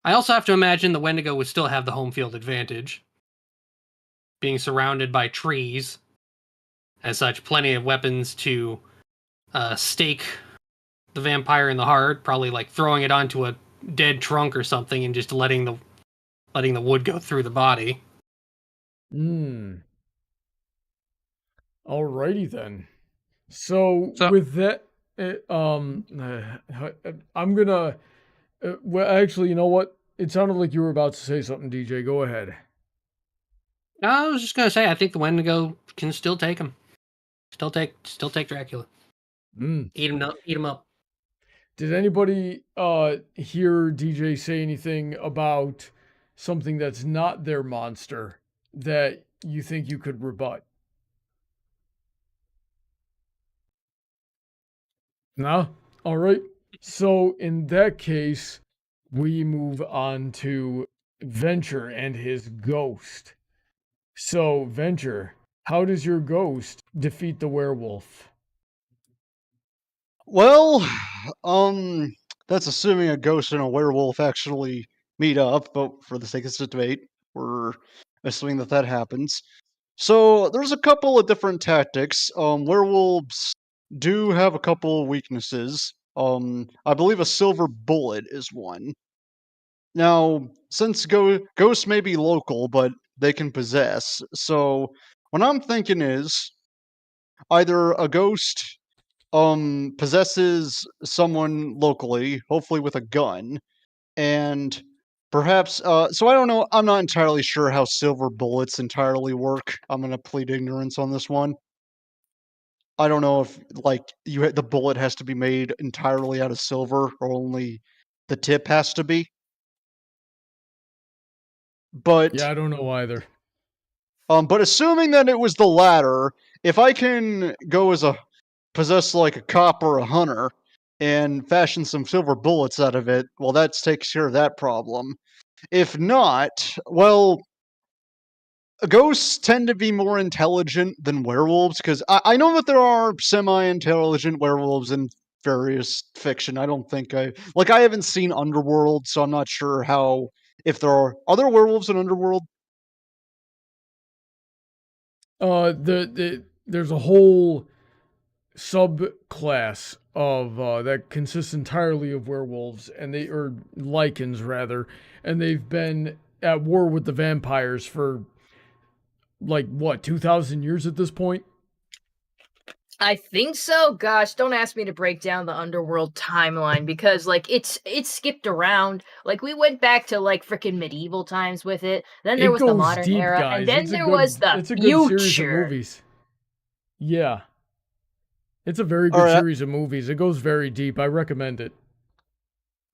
also have to imagine the Wendigo would still have the home field advantage, being surrounded by trees. As such, plenty of weapons to stake the vampire in the heart, probably like throwing it onto a dead trunk or something and just letting the wood go through the body. Alrighty then. So with that, I'm gonna. Well, actually, you know what? It sounded like you were about to say something, DJ. Go ahead. I was just gonna say, I think the Wendigo can still take him. Still take Dracula. Eat him up. Did anybody hear DJ say anything about something that's not their monster that you think you could rebut? No? All right. So in that case, we move on to Venture and his ghost. So, Venture, how does your ghost defeat the werewolf? Well, that's assuming a ghost and a werewolf actually meet up, but for the sake of this debate, we're assuming that happens. So there's a couple of different tactics. Werewolves do have a couple of weaknesses. I believe a silver bullet is one. Now, since ghosts may be local, but they can possess, so what I'm thinking is either a ghost possesses someone locally, hopefully with a gun, and perhaps so I don't know, I'm not entirely sure how silver bullets entirely work. I'm gonna plead ignorance on this one. I don't know if like the bullet has to be made entirely out of silver or only the tip has to be. But Yeah, I don't know either. but assuming that it was the latter, if I can go as a possess like a cop or a hunter and fashion some silver bullets out of it, well, that takes care of that problem. If not, well, ghosts tend to be more intelligent than werewolves because I know that there are semi-intelligent werewolves in various fiction. I don't think I haven't seen Underworld, so I'm not sure how if there are there werewolves in Underworld. There's a whole subclass of that consists entirely of werewolves, and they or lichens rather, and they've been at war with the vampires for like what 2,000 years at this point. I think so. Gosh, don't ask me to break down the Underworld timeline because like it's skipped around. Like we went back to like freaking medieval times with it. Then there It was the goes modern deep, era, guys. and then It's there was the it's a good series of future. movies. Yeah, it's a very All good right. series of movies. It goes very deep. I recommend it.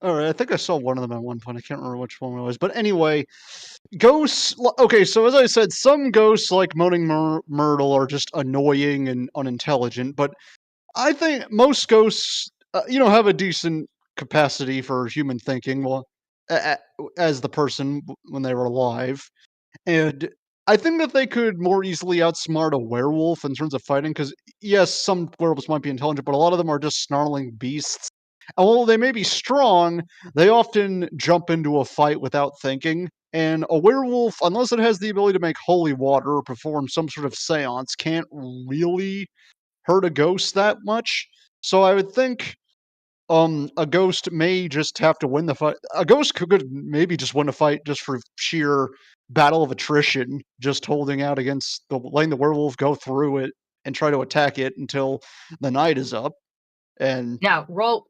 All right, I think I saw one of them at one point. I can't remember which one it was, but anyway, ghosts. Okay, so as I said, some ghosts like Moaning Myrtle are just annoying and unintelligent, but I think most ghosts, have a decent capacity for human thinking. Well, as the person when they were alive, and I think that they could more easily outsmart a werewolf in terms of fighting. Because yes, some werewolves might be intelligent, but a lot of them are just snarling beasts. And while they may be strong, they often jump into a fight without thinking. And a werewolf, unless it has the ability to make holy water or perform some sort of seance, can't really hurt a ghost that much. So I would think a ghost may just have to win the fight. A ghost could maybe just win a fight just for sheer battle of attrition, just holding out against letting the werewolf go through it and try to attack it until the night is up. And Now roll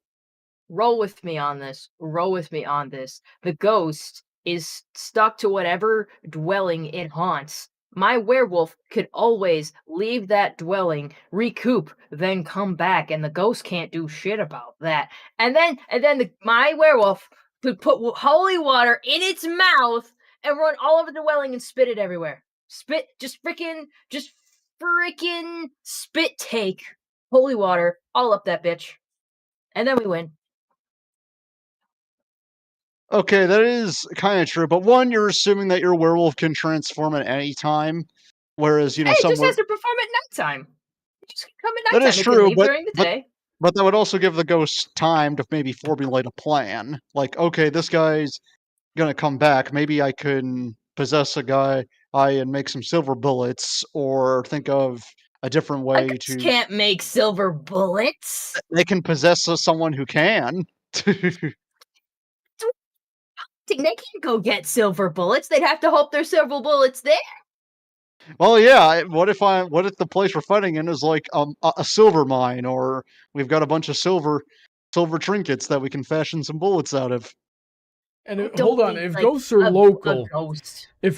with me on this. Roll with me on this. The ghost is stuck to whatever dwelling it haunts. My werewolf could always leave that dwelling, recoup, then come back, and the ghost can't do shit about that. And then my werewolf could put holy water in its mouth and run all over the dwelling and spit it everywhere. Just freaking spit take holy water all up that bitch. And then we win. okay, that is kind of true. But one, you're assuming that your werewolf can transform at any time, whereas Hey, it some just has to perform at nighttime. It just can come at that nighttime. is It can true, leave during the day. but that would also give the ghost time to maybe formulate a plan. Like, okay, this guy's gonna come back. Maybe I can possess a guy and make some silver bullets, or think of a different A way ghost to. can't make silver bullets. They can possess someone who can. They can't go get silver bullets. They'd have to hope there's silver bullets there. Well, yeah. What if the place we're fighting in is like a silver mine, or we've got a bunch of silver trinkets that we can fashion some bullets out of. And I hold don't on, think, if like, ghosts are a local, ghost. they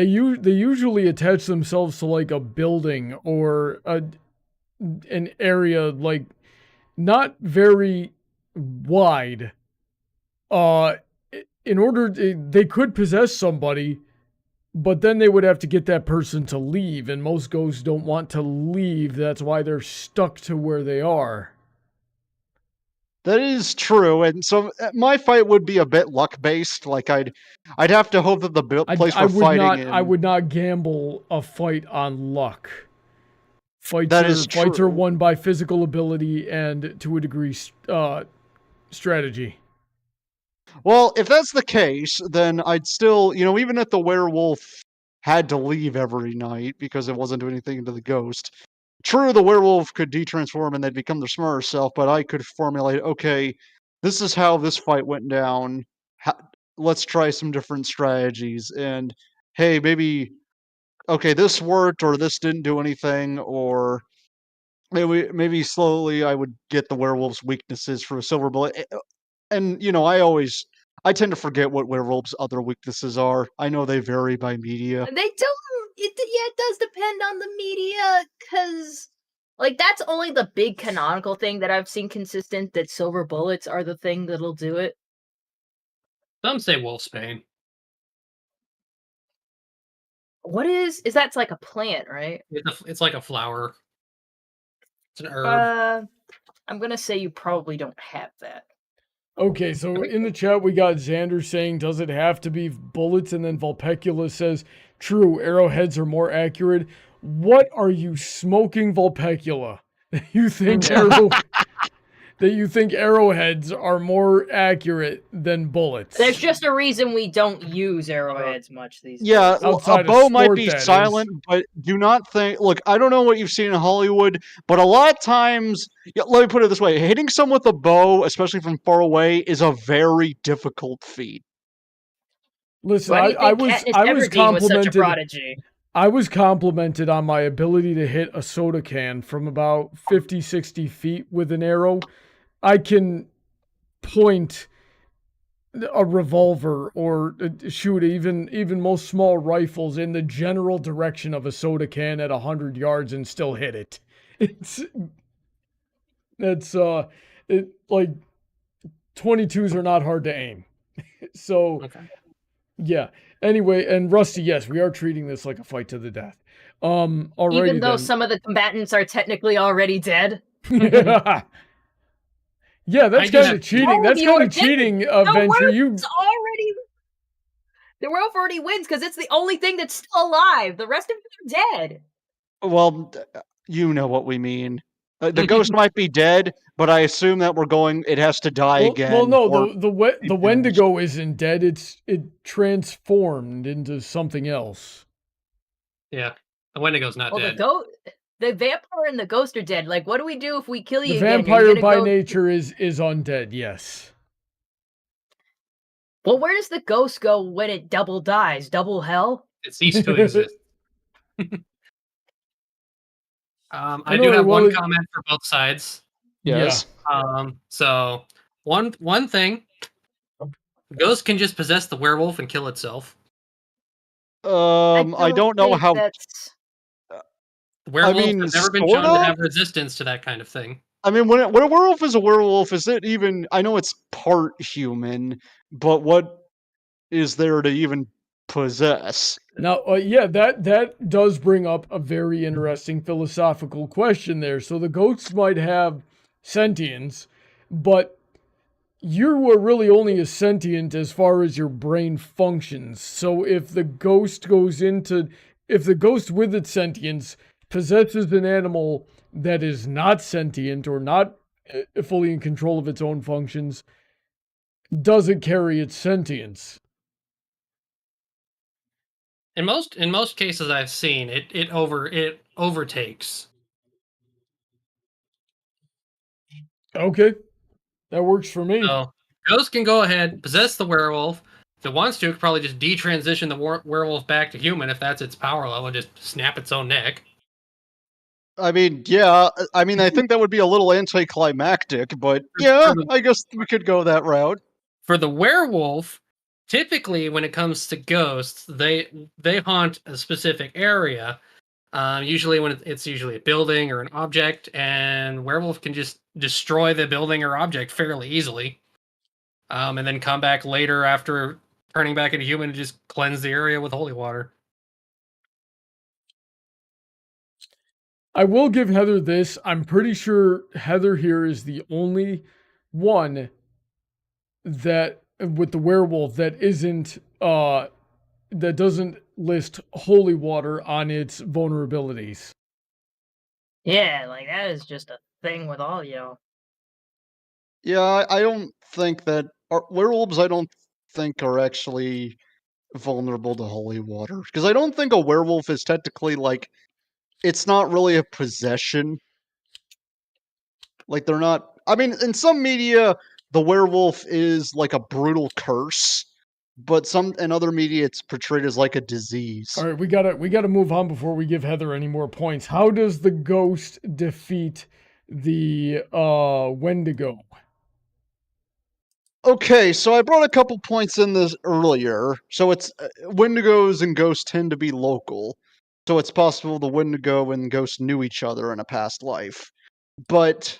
usually attach themselves to like a building or an area like not very wide. In order they could possess somebody, but then they would have to get that person to leave, and most ghosts don't want to leave. That's why they're stuck to where they are. That is true, and so my fight would be a bit luck based. Like I'd have to hope that the place we're fighting in. I would not gamble a fight on luck. That is Fights are true. won by physical ability and, to a degree, strategy. Well, if that's the case, then I'd still, even if the werewolf had to leave every night because it wasn't doing anything to the ghost. True, the werewolf could detransform and they'd become their smarter self, but I could formulate, okay, this is how this fight went down. Let's try some different strategies. And hey, maybe, okay, this worked or this didn't do anything, or maybe slowly I would get the werewolf's weaknesses for a silver bullet. And, I tend to forget what werewolves' other weaknesses are. I know they vary by media. They don't. It does depend on the media, because that's only the big canonical thing that I've seen consistent. That silver bullets are the thing that'll do it. Some say wolfsbane. What is that's like a plant, right? It's like a flower. It's an herb. I'm gonna say you probably don't have that. Okay, so in the chat we got Xander saying, does it have to be bullets? And then Vulpecula says, true, arrowheads are more accurate. What are you smoking, Vulpecula? You think arrowheads are more accurate than bullets? There's just a reason we don't use arrowheads much these days. Yeah, a bow might be silent, is. but do not think... Look, I don't know what you've seen in Hollywood, but a lot of times... let me put it this way. Hitting someone with a bow, especially from far away, is a very difficult feat. Listen, I was complimented... I was complimented on my ability to hit a soda can from about 50, 60 feet with an arrow. I can point a revolver or shoot even most small rifles in the general direction of a soda can at 100 yards and still hit it. Like 22s are not hard to aim. So, okay. Yeah. Anyway, and Rusty, yes, we are treating this like a fight to the death. Even though some of the combatants are technically already dead. Yeah, that's kind of cheating. That's kind of cheating, Venture. The werewolf already wins because it's the only thing that's still alive. The rest of them are dead. Well, you know what we mean. The ghost might be dead, but I assume that it has to die again. Well, no, the Wendigo isn't dead. It transformed into something else. Yeah, the Wendigo's not dead. The vampire and the ghost are dead. Like, what do we do if we kill you again? The vampire by nature is undead, yes. Well, where does the ghost go when it double dies? Double hell? It ceased to exist. I do have one comment for both sides. Yes. Yeah. So one thing, ghost can just possess the werewolf and kill itself. I don't know how. Werewolves have never been shown to have resistance to that kind of thing. I mean, when a werewolf is a werewolf, is it even? I know it's part human, but what is there to even possess? Now, that does bring up a very interesting philosophical question there. So the ghosts might have sentience, but you are really only a sentient as far as your brain functions. So if the ghost with its sentience possesses an animal that is not sentient or not fully in control of its own functions, does it carry its sentience? In most cases I've seen, it overtakes. Okay. That works for me. So, Ghost can go ahead, possess the werewolf. If it wants to, it could probably just detransition the werewolf back to human if that's its power level, just snap its own neck. I mean, yeah. I mean, I think that would be a little anticlimactic, but yeah, I guess we could go that route. For the werewolf, typically when it comes to ghosts, they haunt a specific area. Usually when it's usually a building or an object, and werewolf can just destroy the building or object fairly easily. And then come back later after turning back into human and just cleanse the area with holy water. I will give Heather this. I'm pretty sure Heather here is the only one that with the werewolf that isn't that doesn't list holy water on its vulnerabilities. Yeah, like that is just a thing with all y'all. Yeah, I don't think that werewolves. I don't think are actually vulnerable to holy water because I don't think a werewolf is technically like it's not really a possession. Like they're not. I mean, in some media, the werewolf is like a brutal curse, but in other media, it's portrayed as like a disease. All right, we gotta move on before we give Heather any more points. How does the ghost defeat the Wendigo? Okay, so I brought a couple points in this earlier. So it's Wendigos and ghosts tend to be local, so it's possible the Wendigo and ghost knew each other in a past life. But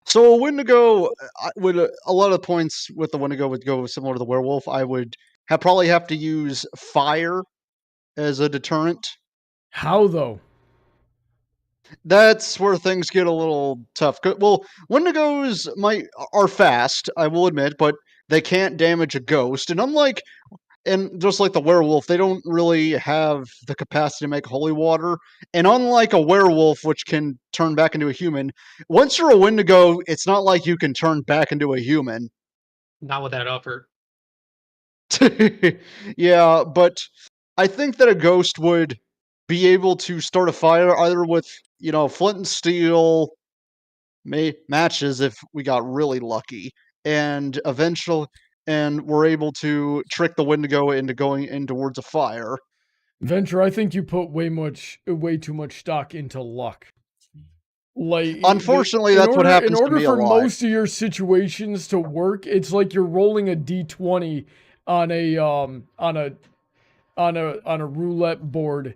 so a Wendigo would a lot of points with the Wendigo would go similar to the werewolf. I would probably have to use fire as a deterrent. How though? That's where things get a little tough. Well, Wendigos are fast, I will admit, but they can't damage a ghost. And just like the werewolf, they don't really have the capacity to make holy water. And unlike a werewolf, which can turn back into a human, once you're a Wendigo, it's not like you can turn back into a human. Not with that effort. Yeah, but I think that a ghost would be able to start a fire either with, flint and steel matches if we got really lucky, and we're able to trick the Wendigo into going in towards a fire. Venture, I think you put way too much stock into luck. Like, unfortunately, that's what happens to me a lot. In order for most of your situations to work, it's like you're rolling a d20 on a roulette board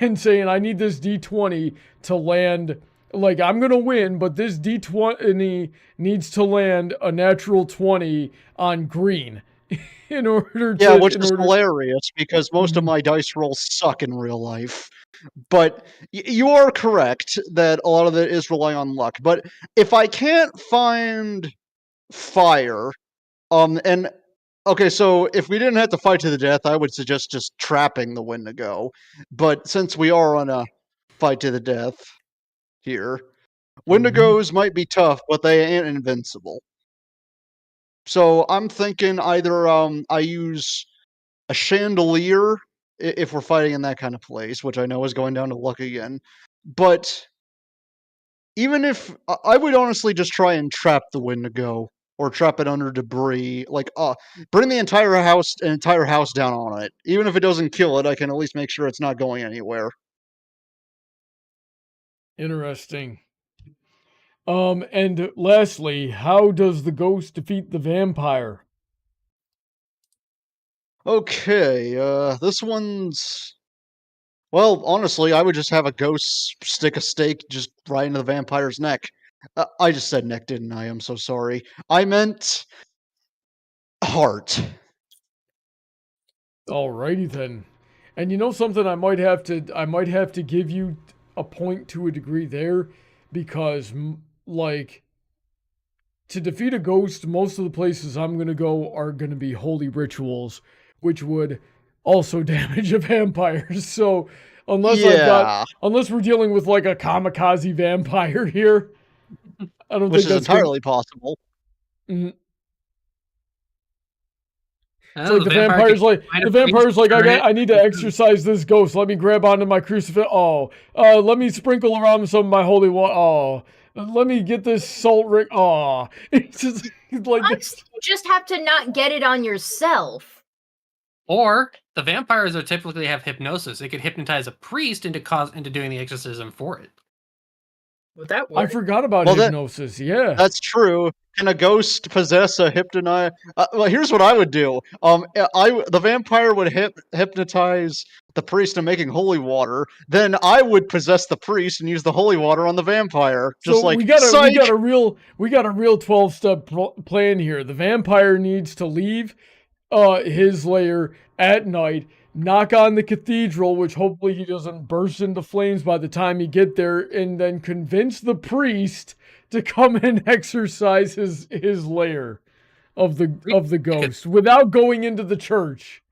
and saying, I need this d20 to land. Like, I'm going to win, but this d20 needs to land a natural 20 on green in order to... Yeah, which is hilarious because most of my dice rolls suck in real life. But you are correct that a lot of it is relying on luck. But if I can't find fire, okay, so if we didn't have to fight to the death, I would suggest just trapping the Wendigo. But since we are on a fight to the death here, Wendigos might be tough, but they ain't invincible. So I'm thinking either I use a chandelier if we're fighting in that kind of place, which I know is going down to luck again. But even if I would honestly just try and trap the Wendigo or trap it under debris, like bring the entire house down on it. Even if it doesn't kill it, I can at least make sure it's not going anywhere. Interesting. And lastly, how does the ghost defeat the vampire? Okay, this one's... Well, honestly, I would just have a ghost stick a stake just right into the vampire's neck. I just said neck, didn't I? I'm so sorry. I meant... heart. Alrighty then. And you know something, I might have to give you a point to a degree there, because like, to defeat a ghost, most of the places I'm going to go are going to be holy rituals, which would also damage a vampire. So unless we're dealing with like a kamikaze vampire here, I don't think that's entirely possible. Mm-hmm. It's like the vampire's like, I need to exorcise this ghost. Let me grab onto my crucifix. Let me sprinkle around some of my holy water. Let me get this salt ring. It's just like this. You just have to not get it on yourself. Or the vampires would typically have hypnosis. It could hypnotize a priest into doing the exorcism for it. Would that work? I forgot about hypnosis. Yeah, that's true. Can a ghost possess a hypnotize? Well, here's what I would do. The vampire would hypnotize the priest into making holy water. Then I would possess the priest and use the holy water on the vampire. Just so we got a real 12-step plan here. The vampire needs to leave his lair at night, knock on the cathedral, which hopefully he doesn't burst into flames by the time you get there, and then convince the priest to come and exorcise his lair of the ghost without going into the church.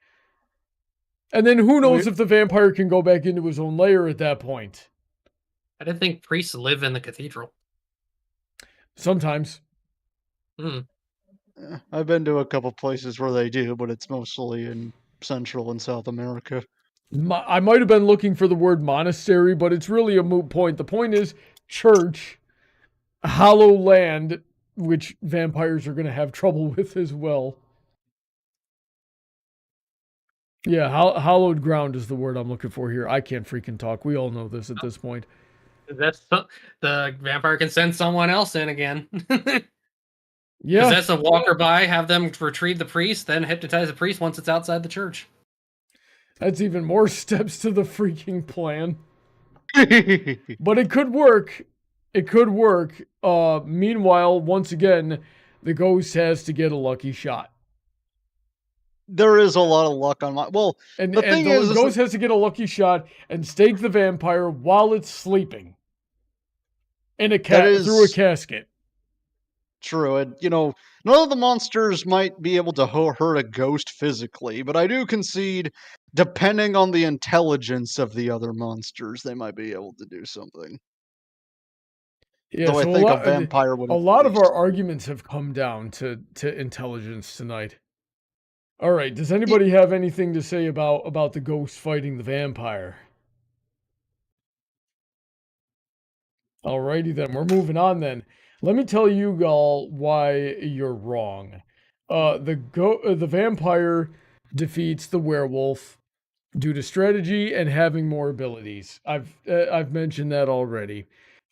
And then who knows if the vampire can go back into his own lair at that point. I didn't think priests live in the cathedral. Sometimes. I've been to a couple places where they do, but it's mostly in Central and South America. I might have been looking for the word monastery, but it's really a moot point. The point is church, hollow land, which vampires are going to have trouble with as well. Yeah, hallowed ground is the word I'm looking for here. I can't freaking talk. We all know this at this point. The vampire can send someone else in again. Yeah. Possess a walker by, have them retrieve the priest, then hypnotize the priest once it's outside the church. That's even more steps to the freaking plan. But it could work. It could work. Meanwhile, once again, the ghost has to get a lucky shot. There is a lot of luck on my... Well, and the thing is... The ghost has to get a lucky shot and stake the vampire while it's sleeping. In a through a casket. True. And, none of the monsters might be able to hurt a ghost physically, but I do concede, depending on the intelligence of the other monsters, they might be able to do something. Yeah, though so I think a vampire would. A lot of our arguments have come down to intelligence tonight. All right, does anybody have anything to say about the ghost fighting the vampire? Alrighty then, we're moving on then. Let me tell you all why you're wrong. The vampire defeats the werewolf due to strategy and having more abilities. I've mentioned that already.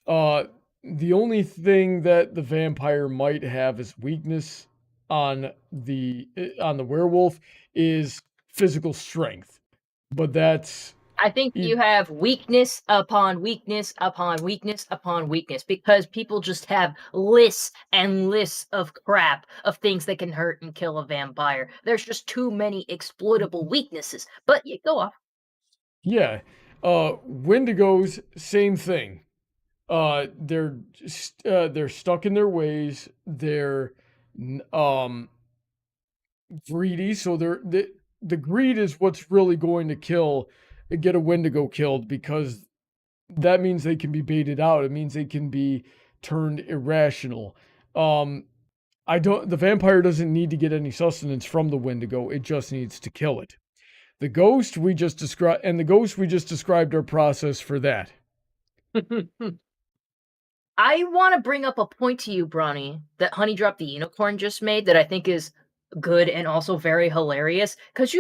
The only thing that the vampire might have as weakness on the werewolf is physical strength, but that's. I think you have weakness upon weakness upon weakness upon weakness because people just have lists and lists of crap of things that can hurt and kill a vampire. There's just too many exploitable weaknesses. But you go off. Yeah. Wendigos, same thing. They're stuck in their ways. They're greedy, so the greed is what's really going to get a Wendigo killed, because that means they can be baited out. It means they can be turned irrational. The vampire doesn't need to get any sustenance from the Wendigo. It just needs to kill it. The ghost we just described our process for that. I want to bring up a point to you, Brony, that Honey Drop the Unicorn just made that I think is good and also very hilarious. Because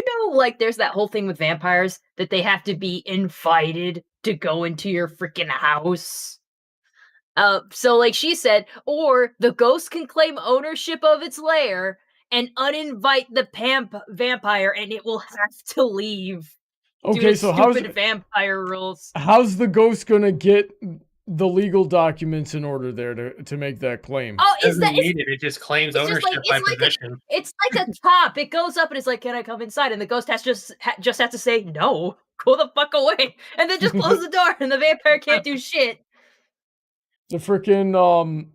there's that whole thing with vampires that they have to be invited to go into your freaking house. So like she said, or the ghost can claim ownership of its lair and uninvite the vampire, and it will have to leave. Okay, so stupid vampire rules. How's the ghost gonna get the legal documents in order there to make that claim? Oh, it just claims ownership by permission. It's like a top. It goes up and it's like, "Can I come inside?" And the ghost has just to say, "No, go the fuck away," and then just close the door, and the vampire can't do shit. The freaking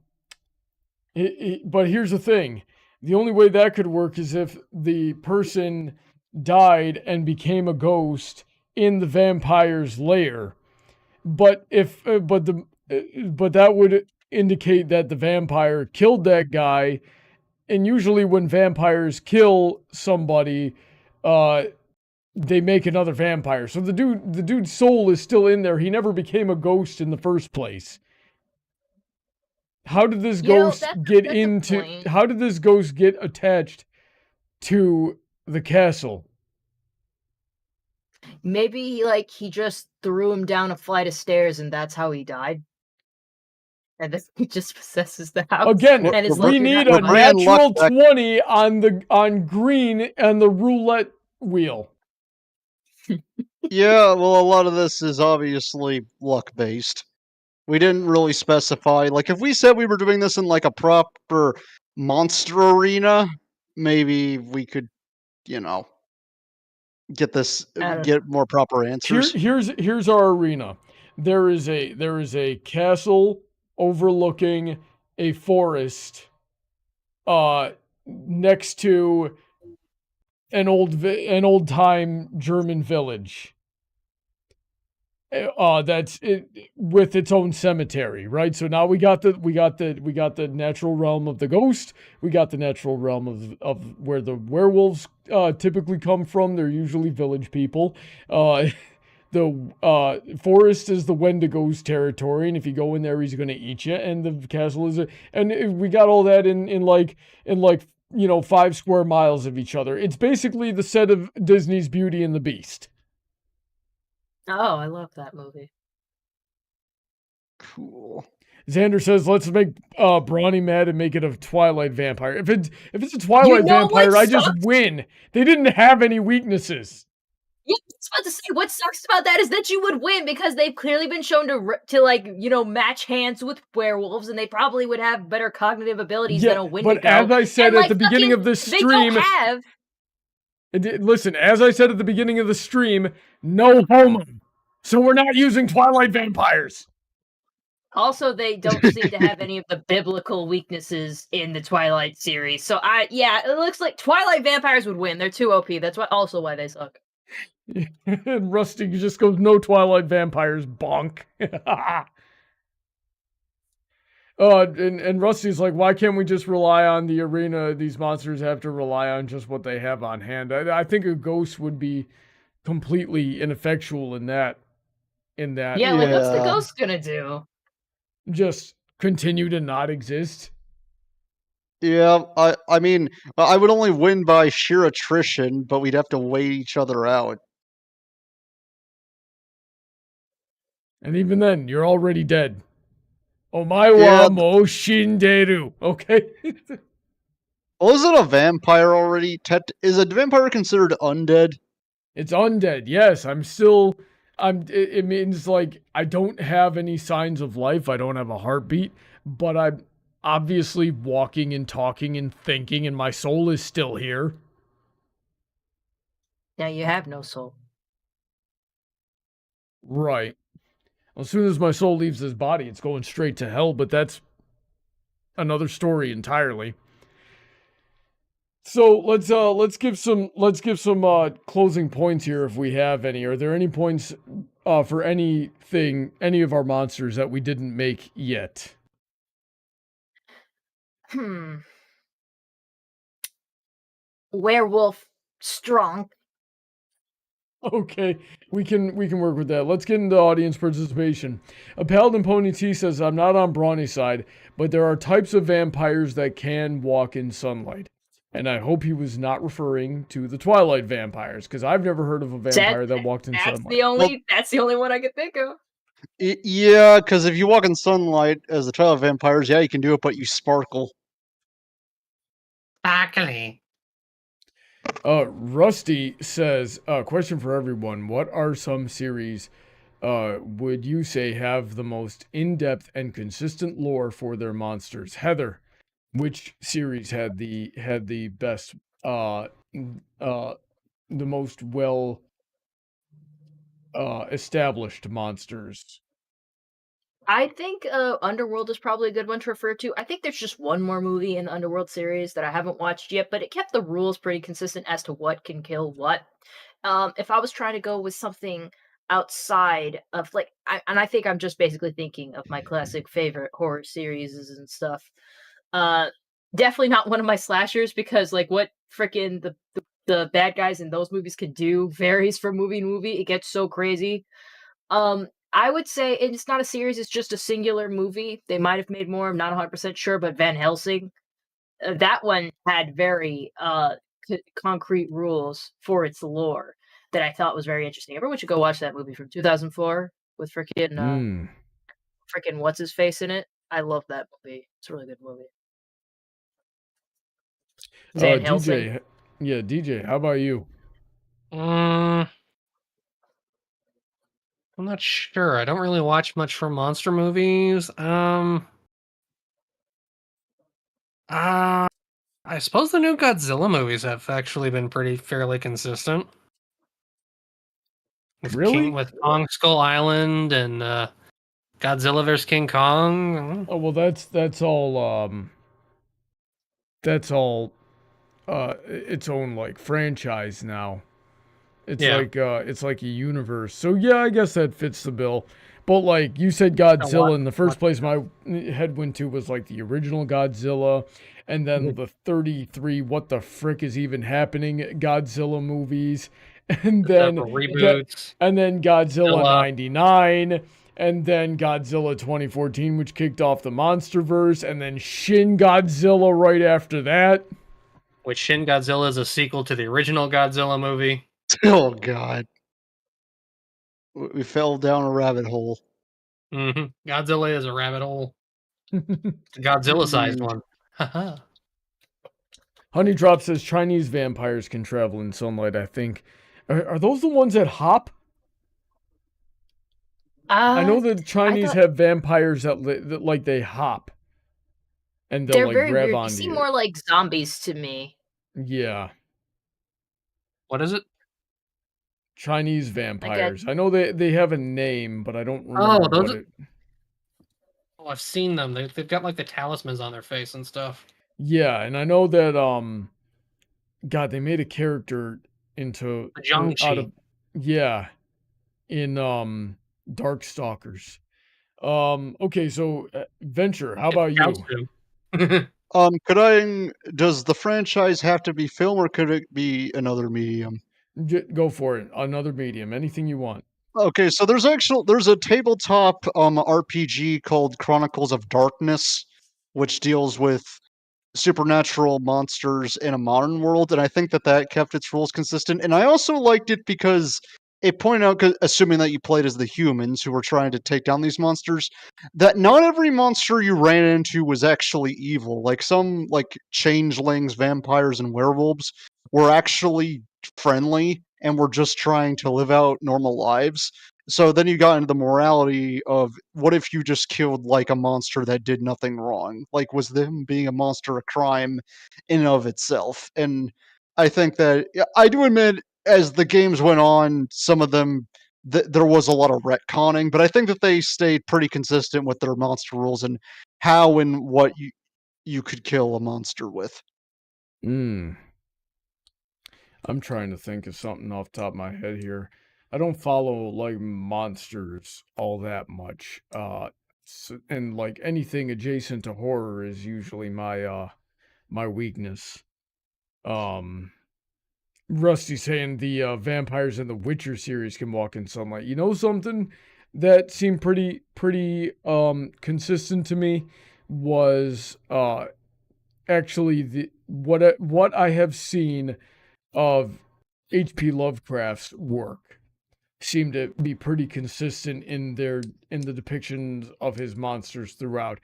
but here's the thing: the only way that could work is if the person died and became a ghost in the vampire's lair. But but that would indicate that the vampire killed that guy, and usually when vampires kill somebody, they make another vampire. So the dude's soul is still in there. He never became a ghost in the first place. How did this ghost How did this ghost get attached to the castle? Maybe he just threw him down a flight of stairs and that's how he died. And then he just possesses the house. Again, we need a natural 20 on green and the roulette wheel. Yeah, well, a lot of this is obviously luck-based. We didn't really specify. Like, if we said we were doing this in, a proper monster arena, maybe we could, get more proper answers. Here's our arena. There is a castle overlooking a forest next to an old time German village. That's it with its own cemetery, right? So now we got the natural realm of the ghost. We got the natural realm of where the werewolves typically come from. They're usually village people. The forest is the Wendigo's territory, and if you go in there, he's going to eat you. And the castle is and we got all that in 5 square miles of each other. It's basically the set of Disney's Beauty and the Beast. Oh, I love that movie. Cool. Xander says, "Let's make Brawny mad and make it a Twilight vampire. If it's a Twilight vampire, I just win. They didn't have any weaknesses." Yeah, I was about to say, what sucks about that is that you would win because they've clearly been shown to match hands with werewolves, and they probably would have better cognitive abilities than a Wendigo. But as I said at the beginning of this stream, they don't have. Listen, as I said at the beginning of the stream, no homo. So we're not using Twilight vampires. Also, they don't seem to have any of the biblical weaknesses in the Twilight series. So it looks like Twilight vampires would win. They're too OP. That's why they suck. And Rusty just goes, "No Twilight vampires, bonk." And Rusty's like, "Why can't we just rely on the arena? These monsters have to rely on just what they have on hand." I think a ghost would be completely ineffectual in that. Yeah, like what's the ghost gonna do? Just continue to not exist. Yeah, I mean, I would only win by sheer attrition, but we'd have to wait each other out. And even then, you're already dead. Omae mo shinderu. Okay. Well, isn't a vampire already? Is a vampire considered undead? It's undead. Yes, it means like I don't have any signs of life. I don't have a heartbeat, but I'm obviously walking and talking and thinking, and my soul is still here. Yeah, you have no soul. Right. As soon as my soul leaves this body, it's going straight to hell, but that's another story entirely. So let's give some closing points here if we have any. Are there any points for any of our monsters that we didn't make yet? Werewolf strong. Okay, we can work with that. Let's get into audience participation. A Paladin Pony T says, "I'm not on Brawny's side, but there are types of vampires that can walk in sunlight." And I hope he was not referring to the Twilight vampires, because I've never heard of a vampire that walked in sunlight. That's the only one I could think of. Yeah, because if you walk in sunlight as the Twilight vampires, yeah, you can do it, but you sparkle. Sparkly. Rusty says, question for everyone. What are some series would you say have the most in-depth and consistent lore for their monsters? Heather, which series had the best, the most well established monsters? I think Underworld is probably a good one to refer to. I think there's just one more movie in the Underworld series that I haven't watched yet, but it kept the rules pretty consistent as to what can kill what. If I was trying to go with something outside of I think I'm just basically thinking of my classic favorite horror series and stuff. Definitely not one of my slashers because what freaking the bad guys in those movies can do varies from movie to movie. It gets so crazy. I would say it's not a series, it's just a singular movie. They might have made more, I'm not 100% sure, but Van Helsing, that one had very concrete rules for its lore that I thought was very interesting. Everyone should go watch that movie from 2004 with freaking what's his face in it. I love that movie. It's a really good movie. Van Helsing. DJ, how about you? I'm not sure. I don't really watch much from monster movies. I suppose the new Godzilla movies have actually been fairly consistent. With Really? With Kong Skull Island and Godzilla vs. King Kong. Oh well, that's all its own like franchise now. Yeah. It's like a universe. So yeah, I guess that fits the bill. But like you said Godzilla in the first place my head went to was like the original Godzilla and then the 33 what the frick is even happening Godzilla movies and then reboots. and then Godzilla Godzilla. 99 and then Godzilla 2014 which kicked off the MonsterVerse and then Shin Godzilla right after that. Which Shin Godzilla is a sequel to the original Godzilla movie. Oh God, we fell down a rabbit hole. Godzilla is a rabbit hole. It's a Godzilla-sized one. Honey Drop says Chinese vampires can travel in sunlight, I think. Are those the ones that hop? I know that Chinese have vampires that like they hop. And they'll like very grab weird. onto They you. seem more like zombies to me. Yeah. What is it? Chinese vampires. I know they have a name, but I don't remember I've seen them. They've got like the talismans on their face and stuff. Yeah, and I know that God, they made a character into in Darkstalkers. Okay, so Venture, how about you? Does the franchise have to be film or could it be another medium? Go for it. Another medium. Anything you want. Okay, so there's a tabletop RPG called Chronicles of Darkness, which deals with supernatural monsters in a modern world, and I think that kept its rules consistent. And I also liked it because it pointed out, assuming that you played as the humans who were trying to take down these monsters, that not every monster you ran into was actually evil. Like some changelings, vampires, and werewolves were actually friendly and were just trying to live out normal lives. So then you got into the morality of what if you just killed like a monster that did nothing wrong? Like, was them being a monster a crime in and of itself? And I think that I do admit, as the games went on, some of them there was a lot of retconning, but I think that they stayed pretty consistent with their monster rules and how and what you could kill a monster with. I'm trying to think of something off the top of my head here. I don't follow like monsters all that much. And like anything adjacent to horror is usually my my weakness. Rusty saying the vampires in the Witcher series can walk in sunlight. You know something that seemed pretty consistent to me was actually what I have seen of H.P. Lovecraft's work seemed to be pretty consistent in the depictions of his monsters throughout.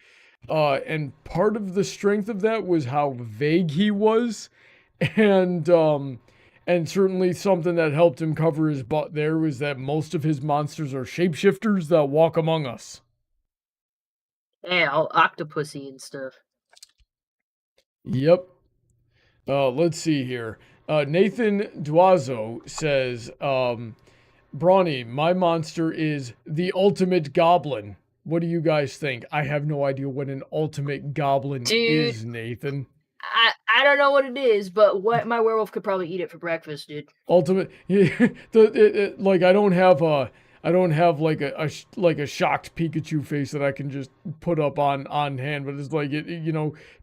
And part of the strength of that was how vague he was, and certainly something that helped him cover his butt there was that most of his monsters are shapeshifters that walk among us. Yeah, all octopusy and stuff. Yep. Let's see here. Nathan Duazo says, Brawny, my monster is the ultimate goblin. What do you guys think? I have no idea what an ultimate goblin is, Nathan. I don't know what it is, but my werewolf could probably eat it for breakfast, dude. Ultimate, like I don't have like a shocked Pikachu face that I can just put up on hand, but it's like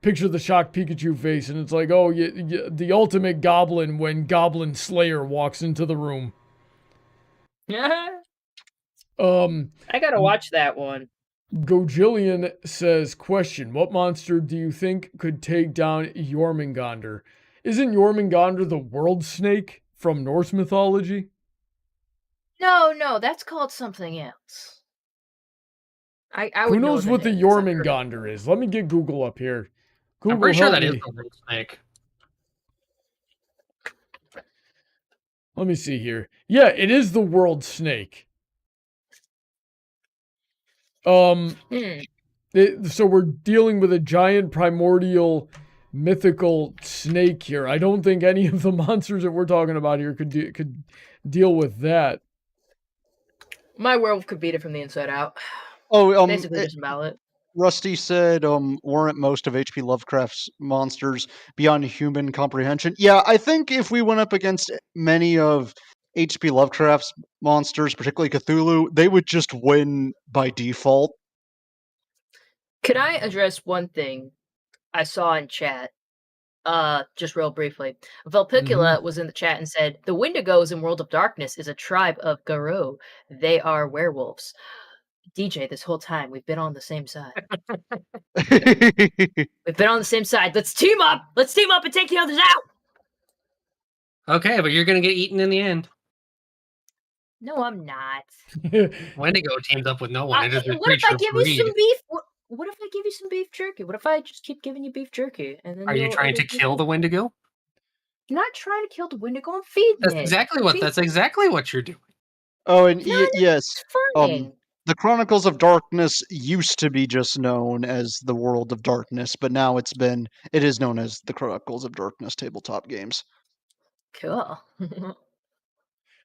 picture the shocked Pikachu face, and it's like, oh, the ultimate goblin when Goblin Slayer walks into the room. Yeah. I gotta watch that one. Gojillion says, question, what monster do you think could take down Jormungandr? Isn't Jormungandr the world snake from Norse mythology? No, that's called something else. I Who knows what the Jormungandr is? Let me get Google up here. Google, I'm pretty sure that is the world snake. Let me see here. Yeah, it is the world snake. So we're dealing with a giant primordial mythical snake here. I don't think any of the monsters that we're talking about here could deal with that. My werewolf could beat it from the inside out. Oh, Basically just about it. Rusty said, weren't most of H.P. Lovecraft's monsters beyond human comprehension? Yeah, I think if we went up against many of H.P. Lovecraft's monsters, particularly Cthulhu, they would just win by default. Can I address one thing I saw in chat? Just real briefly. Vulpecula was in the chat and said, the Wendigos in World of Darkness is a tribe of Garou. They are werewolves. DJ, this whole time, we've been on the same side. We've been on the same side. Let's team up! Let's team up and take the others out! Okay, but you're gonna get eaten in the end. No, I'm not. Wendigo teams up with no one. It is a What if I creature give breed. you some beef? What if I give you some beef jerky? What if I just keep giving you beef jerky? And then Are you trying to kill the Wendigo? I'm not trying to kill the Wendigo. I'm feeding That's it. exactly what you're doing. Oh, and No, yes, it's farming. the Chronicles of Darkness used to be just known as the World of Darkness, but now it is known as the Chronicles of Darkness tabletop games. Cool.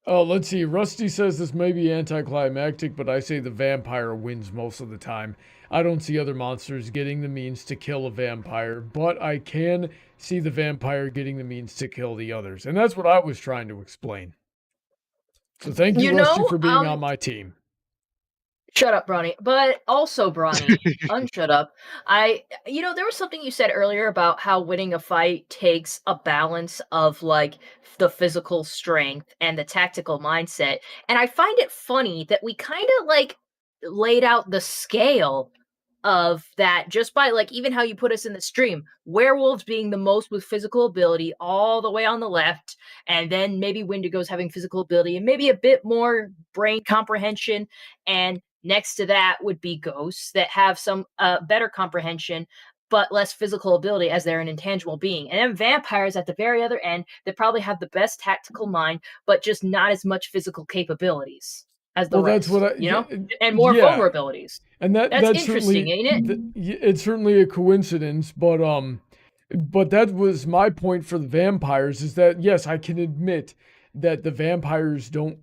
Oh, let's see. Rusty says this may be anticlimactic, but I say the vampire wins most of the time. I don't see other monsters getting the means to kill a vampire, but I can see the vampire getting the means to kill the others. And that's what I was trying to explain. So thank you, Rusty, for being on my team. Shut up, Brony. But also, Brony, unshut up. There was something you said earlier about how winning a fight takes a balance of like the physical strength and the tactical mindset. And I find it funny that we kind of like laid out the scale of that just by like even how you put us in the stream. Werewolves being the most with physical ability all the way on the left, and then maybe Wendigos having physical ability and maybe a bit more brain comprehension, and next to that would be ghosts that have some better comprehension but less physical ability as they're an intangible being. And then vampires at the very other end that probably have the best tactical mind but just not as much physical capabilities as the rest. That's what and more vulnerabilities. And that's interesting, ain't it? It's certainly a coincidence, but that was my point for the vampires, is that yes, I can admit that the vampires don't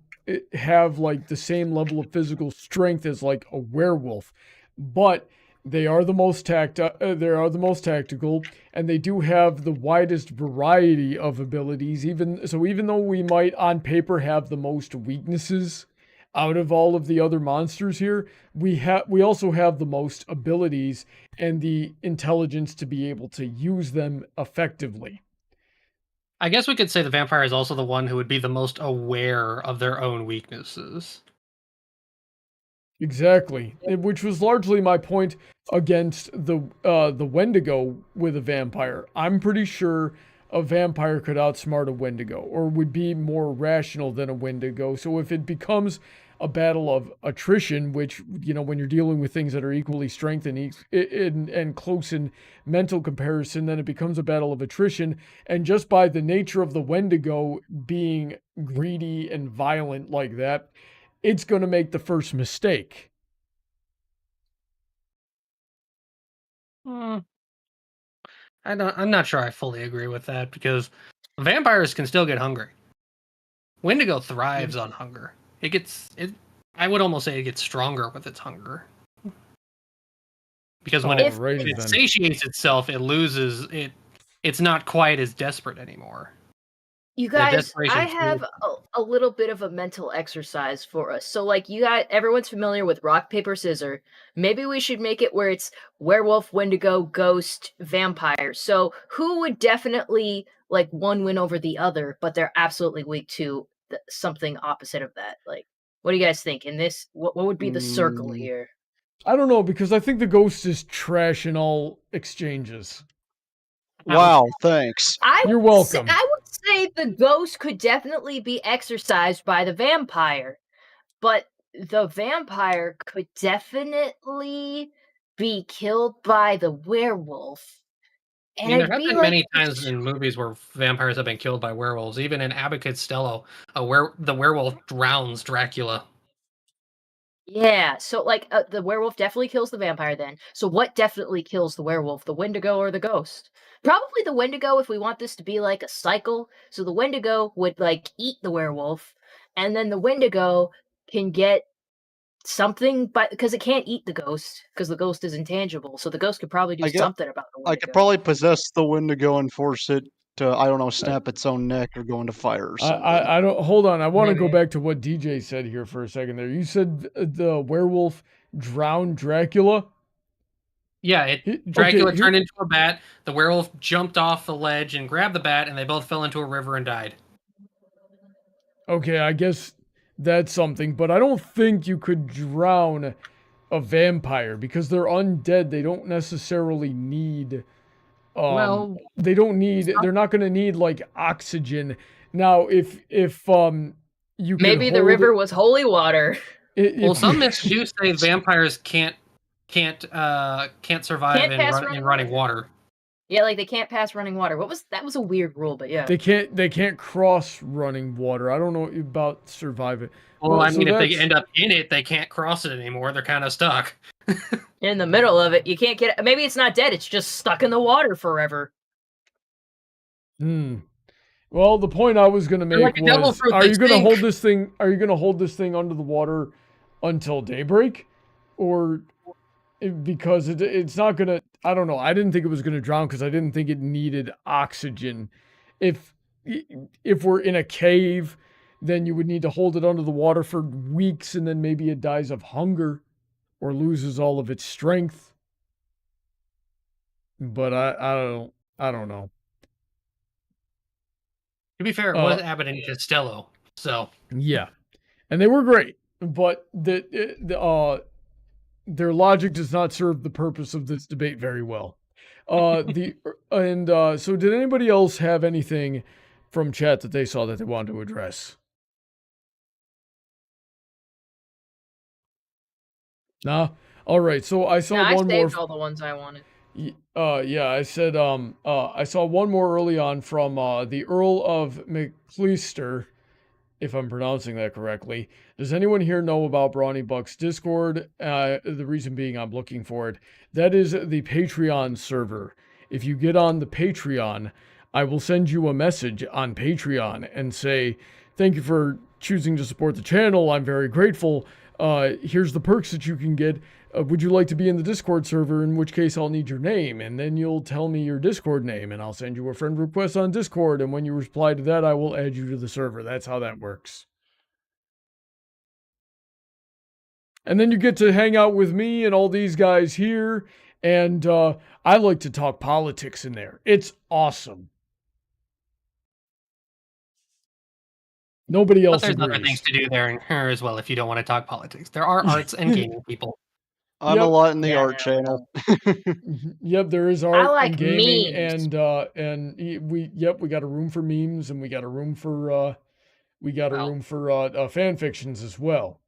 have like the same level of physical strength as like a werewolf, but they are the most tactical, and they do have the widest variety of abilities. Even though we might on paper have the most weaknesses out of all of the other monsters here, we also have the most abilities and the intelligence to be able to use them effectively. I guess we could say the vampire is also the one who would be the most aware of their own weaknesses. Exactly, which was largely my point against the Wendigo with a vampire. I'm pretty sure a vampire could outsmart a Wendigo, or would be more rational than a Wendigo. So if it becomes a battle of attrition, which, when you're dealing with things that are equally strength and close in mental comparison, then it becomes a battle of attrition. And just by the nature of the Wendigo being greedy and violent like that, it's going to make the first mistake. I'm not sure I fully agree with that, because vampires can still get hungry. Wendigo thrives on hunger. I would almost say it gets stronger with its hunger. Because when it satiates itself, it loses it. It's not quite as desperate anymore. You guys, I have a little bit of a mental exercise for us. So, like, everyone's familiar with rock, paper, scissors. Maybe we should make it where it's werewolf, Wendigo, ghost, vampire. So, who would definitely, like, one win over the other, but they're absolutely weak to something opposite of that? Like, what do you guys think? In this, what would be the circle here? I don't know, because I think the ghost is trash in all exchanges. Wow, thanks. You're welcome. I would say the ghost could definitely be exercised by the vampire, but the vampire could definitely be killed by the werewolf. And there have been many times in movies where vampires have been killed by werewolves. Even in Abbott Costello, the werewolf drowns Dracula. Yeah, so like the werewolf definitely kills the vampire then. So what definitely kills the werewolf, the Wendigo or the ghost? Probably the Wendigo if we want this to be like a cycle. So the Wendigo would like eat the werewolf, and then the Wendigo can get something, but because it can't eat the ghost, because the ghost is intangible, so the ghost could probably do something about the Wendigo. I could probably possess the Wendigo and force it to, I don't know, snap its own neck or go into fire or something. I don't. Hold on. I want to go Maybe. back to what DJ said here for a second there. You said the werewolf drowned Dracula? Yeah, Dracula turned into a bat. The werewolf jumped off the ledge and grabbed the bat, and they both fell into a river and died. Okay, I guess that's something, but I don't think you could drown a vampire because they're undead. They don't necessarily need. They don't need. They're not going to need like oxygen. Now, if you maybe the river was holy water. Well, some myths do say vampires can't survive in running water. Yeah, like they can't pass running water. That was a weird rule, but yeah. They can't cross running water. I don't know about surviving. Well, I mean, if they end up in it, they can't cross it anymore. They're kind of stuck. In the middle of it, you can't get it. Maybe it's not dead. It's just stuck in the water forever. Well, the point I was going to make was: are you going to hold this thing? Are you going to hold this thing under the water until daybreak, or because it's not going to? I don't know. I didn't think it was going to drown because I didn't think it needed oxygen. If we're in a cave, then you would need to hold it under the water for weeks, and then maybe it dies of hunger or loses all of its strength. But I don't know. To be fair, it was Abbott and Costello, so yeah, and they were great, but their logic does not serve the purpose of this debate very well. So did anybody else have anything from chat that they saw that they wanted to address? Nah. All right. So I saw one more. I saved all the ones I wanted. Yeah, I said I saw one more early on from the Earl of McCleister, if I'm pronouncing that correctly. Does anyone here know about Brawny Buck's Discord? The reason being I'm looking for it. That is the Patreon server. If you get on the Patreon, I will send you a message on Patreon and say, thank you for choosing to support the channel. I'm very grateful. Here's the perks that you can get. Would you like to be in the Discord server? In which case I'll need your name, and then you'll tell me your Discord name, and I'll send you a friend request on Discord, and when you reply to that, I will add you to the server. That's how that works. And then you get to hang out with me and all these guys here, and I like to talk politics in there. It's awesome. Nobody else agrees. There's other things to do there as well if you don't want to talk politics. There are arts and gaming people. I'm a lot in the art channel. Yep, there is art and gaming, memes. and we got a room for memes, and we got a room for fan fictions as well.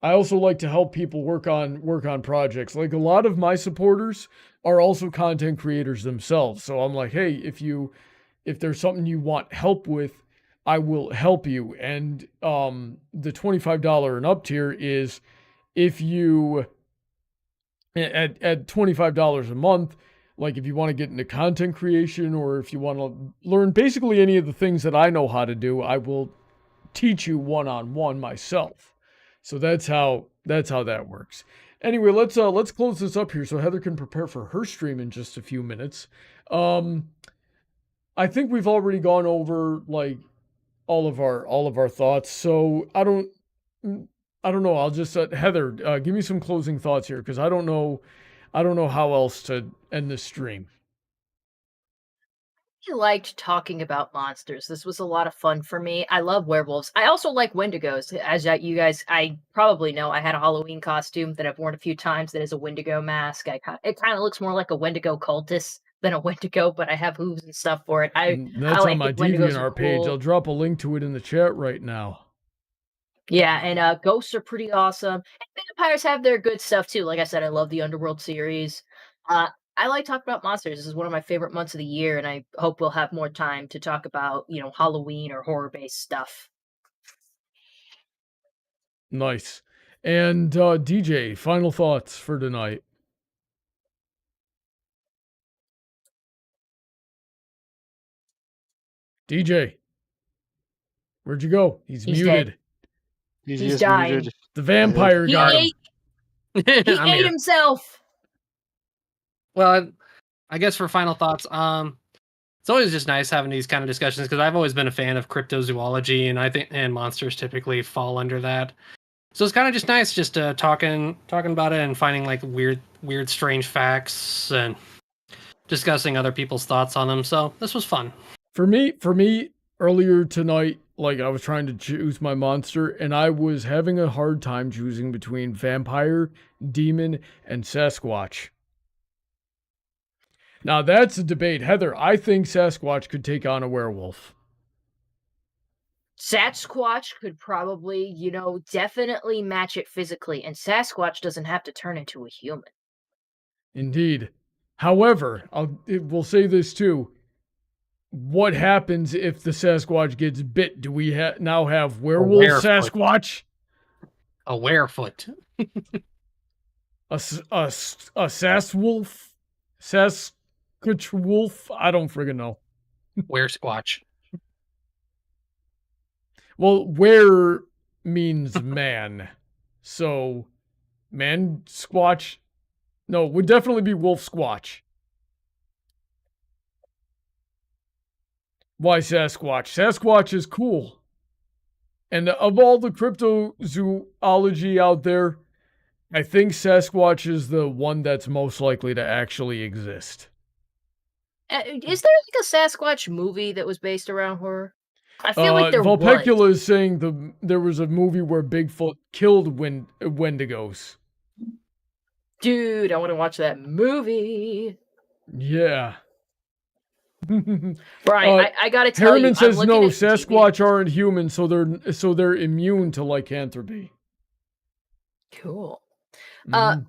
I also like to help people work on projects. Like a lot of my supporters are also content creators themselves. So I'm like, hey, if there's something you want help with, I will help you. And the $25 and up tier is if you at $25 a month, like if you want to get into content creation or if you want to learn basically any of the things that I know how to do, I will teach you one-on-one myself. So that's how that works. Anyway, let's close this up here so Heather can prepare for her stream in just a few minutes. I think we've already gone over like all of our thoughts. So I don't know. I'll just Heather, give me some closing thoughts here because I don't know how else to end this stream. I liked talking about monsters. This was a lot of fun for me. I love werewolves. I also like Wendigos. As you guys, I probably know, I had a Halloween costume that I've worn a few times that is a Wendigo mask. It kind of looks more like a Wendigo cultist than a Wendigo, but I have hooves and stuff for it. That's on my DeviantArt page. I'll drop a link to it in the chat right now. Yeah, and ghosts are pretty awesome. And vampires have their good stuff too. Like I said, I love the Underworld series. I like talking about monsters. This is one of my favorite months of the year, and I hope we'll have more time to talk about, Halloween or horror-based stuff. Nice. And DJ, final thoughts for tonight. DJ, where'd you go? He's muted. He's dying. The vampire He got him. ate. He I'm ate here. himself. Well, I guess for final thoughts, it's always just nice having these kind of discussions because I've always been a fan of cryptozoology, and I think monsters typically fall under that. So it's kind of just nice just talking about it and finding like weird, strange facts and discussing other people's thoughts on them. So this was fun. For me, earlier tonight, like I was trying to choose my monster, and I was having a hard time choosing between vampire, demon, and Sasquatch. Now that's a debate. Heather, I think Sasquatch could take on a werewolf. Sasquatch could probably, definitely match it physically, and Sasquatch doesn't have to turn into a human. Indeed. However, we'll say this too. What happens if the Sasquatch gets bit? Do we now have werewolf werefoot. Sasquatch? A werefoot. A Saswolf? Sasquatch? I don't friggin' know. Weresquatch. Well, were means man. So, man squatch? No, would definitely be wolf squatch. Why Sasquatch? Sasquatch is cool. And of all the cryptozoology out there, I think Sasquatch is the one that's most likely to actually exist. Is there like a Sasquatch movie that was based around horror? I feel like there Vulpecula was. is saying there was a movie where Bigfoot killed Wendigos. Dude, I want to watch that movie. Yeah. Brian, I gotta tell Harriman you, says I'm no, looking at Sasquatch aren't human, so they're immune to lycanthropy. Cool. Mhm.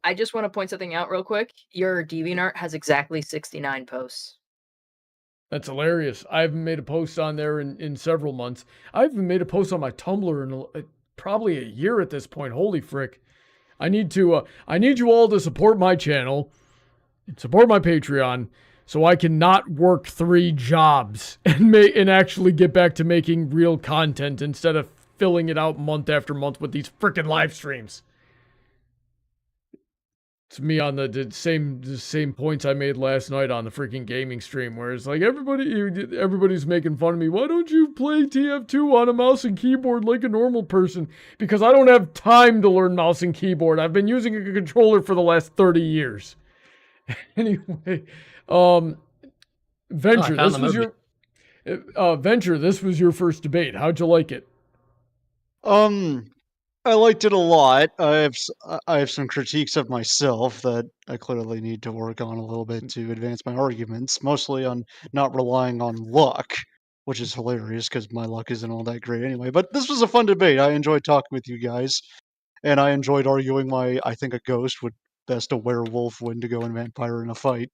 I just want to point something out real quick. Your DeviantArt has exactly 69 posts. That's hilarious. I haven't made a post on there in several months. I haven't made a post on my Tumblr in probably a year at this point. Holy frick. I need you all to support my channel, support my Patreon, so I can not work 3 jobs and actually get back to making real content instead of filling it out month after month with these freaking live streams. It's me on the same points I made last night on the freaking gaming stream, where it's like everybody's making fun of me. Why don't you play TF2 on a mouse and keyboard like a normal person? Because I don't have time to learn mouse and keyboard. I've been using a controller for the last 30 years. Anyway, Venture, this was your first debate. How'd you like it? I liked it a lot. I have some critiques of myself that I clearly need to work on a little bit to advance my arguments, mostly on not relying on luck, which is hilarious because my luck isn't all that great anyway. But this was a fun debate. I enjoyed talking with you guys, and I enjoyed arguing I think a ghost would best a werewolf, Wendigo, and vampire in a fight.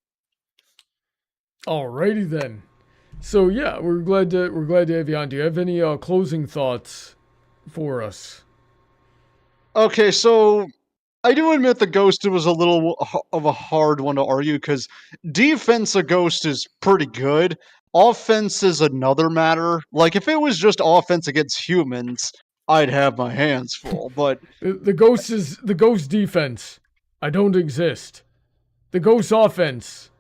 Alrighty then. So yeah, we're glad to have you on. Do you have any closing thoughts for us? Okay, so I do admit the ghost was a little of a hard one to argue because defense a ghost is pretty good. Offense is another matter. Like if it was just offense against humans, I'd have my hands full. But the ghost defense. I don't exist. The ghost offense.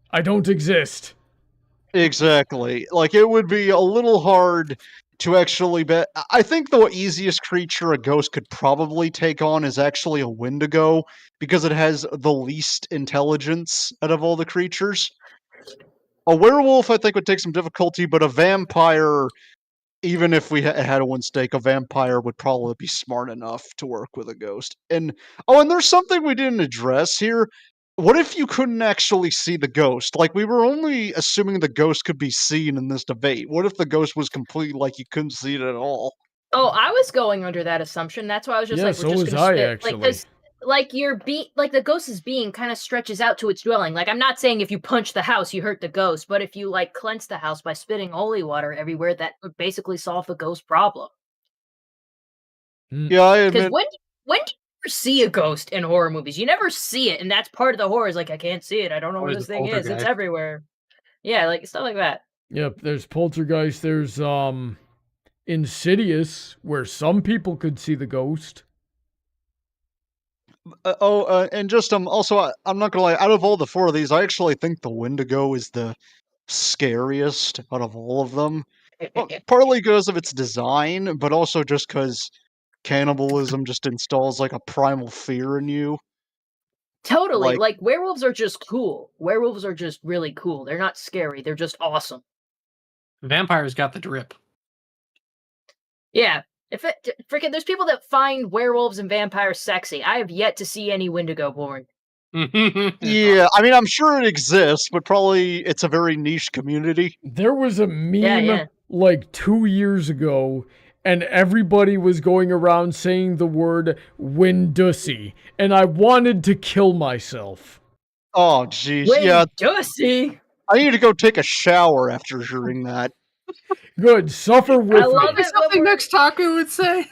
I don't exist. Exactly. Like it would be a little hard to actually bet. I think the easiest creature a ghost could probably take on is actually a Wendigo because it has the least intelligence out of all the creatures. A werewolf, I think, would take some difficulty, but a vampire, even if we had a one stake, a vampire would probably be smart enough to work with a ghost. And there's something we didn't address here. What if you couldn't actually see the ghost? Like, we were only assuming the ghost could be seen in this debate. What if the ghost was completely like you couldn't see it at all? Oh, I was going under that assumption. That's why I was just Yeah, like, so we're just was gonna I, spit. actually. Like the ghost's being kind of stretches out to its dwelling. Like I'm not saying if you punch the house you hurt the ghost, but if you like cleanse the house by spitting holy water everywhere, that would basically solve the ghost problem. Yeah, I Because admit. when do you ever see a ghost in horror movies? You never see it, and that's part of the horror. Is like I can't see it. I don't know where Always this the thing is. It's poltergeist. everywhere. Yeah, like stuff like that. Yep, there's Poltergeist, there's Insidious, where some people could see the ghost. And just also, I'm not gonna lie. Out of all the 4 of these, I actually think the Wendigo is the scariest out of all of them. Well, partly because of its design, but also just because cannibalism just installs like a primal fear in you. Totally. Like werewolves are just cool. Werewolves are just really cool. They're not scary. They're just awesome. Vampires got the drip. Yeah. Freaking, there's people that find werewolves and vampires sexy. I have yet to see any Wendigo born. Yeah, I mean, I'm sure it exists, but probably it's a very niche community. There was a meme like 2 years ago, and everybody was going around saying the word Windussy, and I wanted to kill myself. Oh, jeez, yeah. Windussy! I need to go take a shower after hearing that. Good, suffer with I love me. it. Something next Taku would say.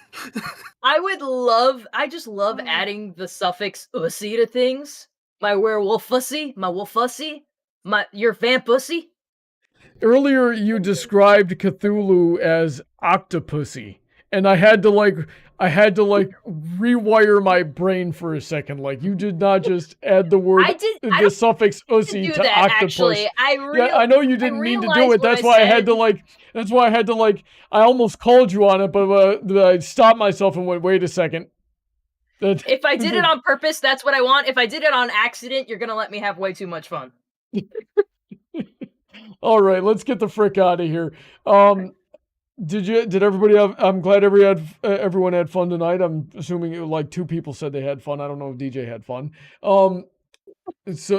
I just love adding the suffix ussy to things. My werewolfussy, my wolfussy, your vampussy. Earlier, you described Cthulhu as octopussy, and I had to rewire my brain for a second. Like, you did not just add the suffix ussy to that, octopus. Actually. I know you didn't mean to do it. That's why I had to I almost called you on it, but I stopped myself and went, wait a second. If I did it on purpose, that's what I want. If I did it on accident, you're gonna let me have way too much fun. All right, let's get the frick out of here. Did everybody have? I'm glad everyone had fun tonight. I'm assuming like 2 people said they had fun. I don't know if DJ had fun. If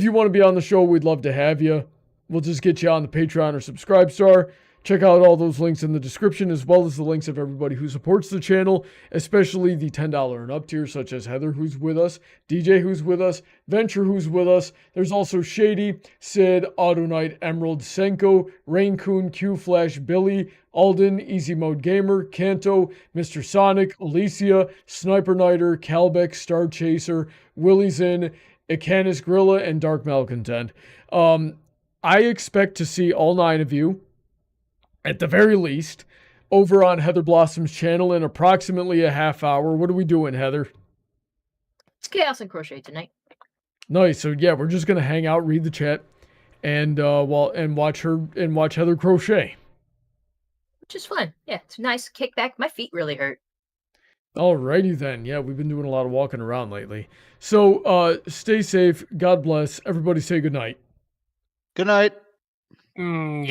you want to be on the show, we'd love to have you. We'll just get you on the Patreon or Subscribe Star. Check out all those links in the description, as well as the links of everybody who supports the channel, especially the $10 and up tier, such as Heather, who's with us, DJ, who's with us, Venture, who's with us. There's also Shady, Sid, Autoknight, Emerald, Senko, Rein-Kun, QFlash, Billy, Alden, EasyModeGamer, Kanto, Mr. Sonic, Alicia, Sniper Nighter, Calbeck, StarChaser, Willyzin, Icanus, Gruila, and Dark Malcontent. I expect to see all 9 of you, at the very least, over on Heather Blossom's channel in approximately a half hour. What are we doing, Heather? It's Chaos and Crochet tonight. Nice. So yeah, we're just gonna hang out, read the chat, and watch Heather crochet. Which is fun. Yeah, it's nice kick back. My feet really hurt. Alrighty then. Yeah, we've been doing a lot of walking around lately. So stay safe. God bless. Everybody say goodnight. Good night. Yeah.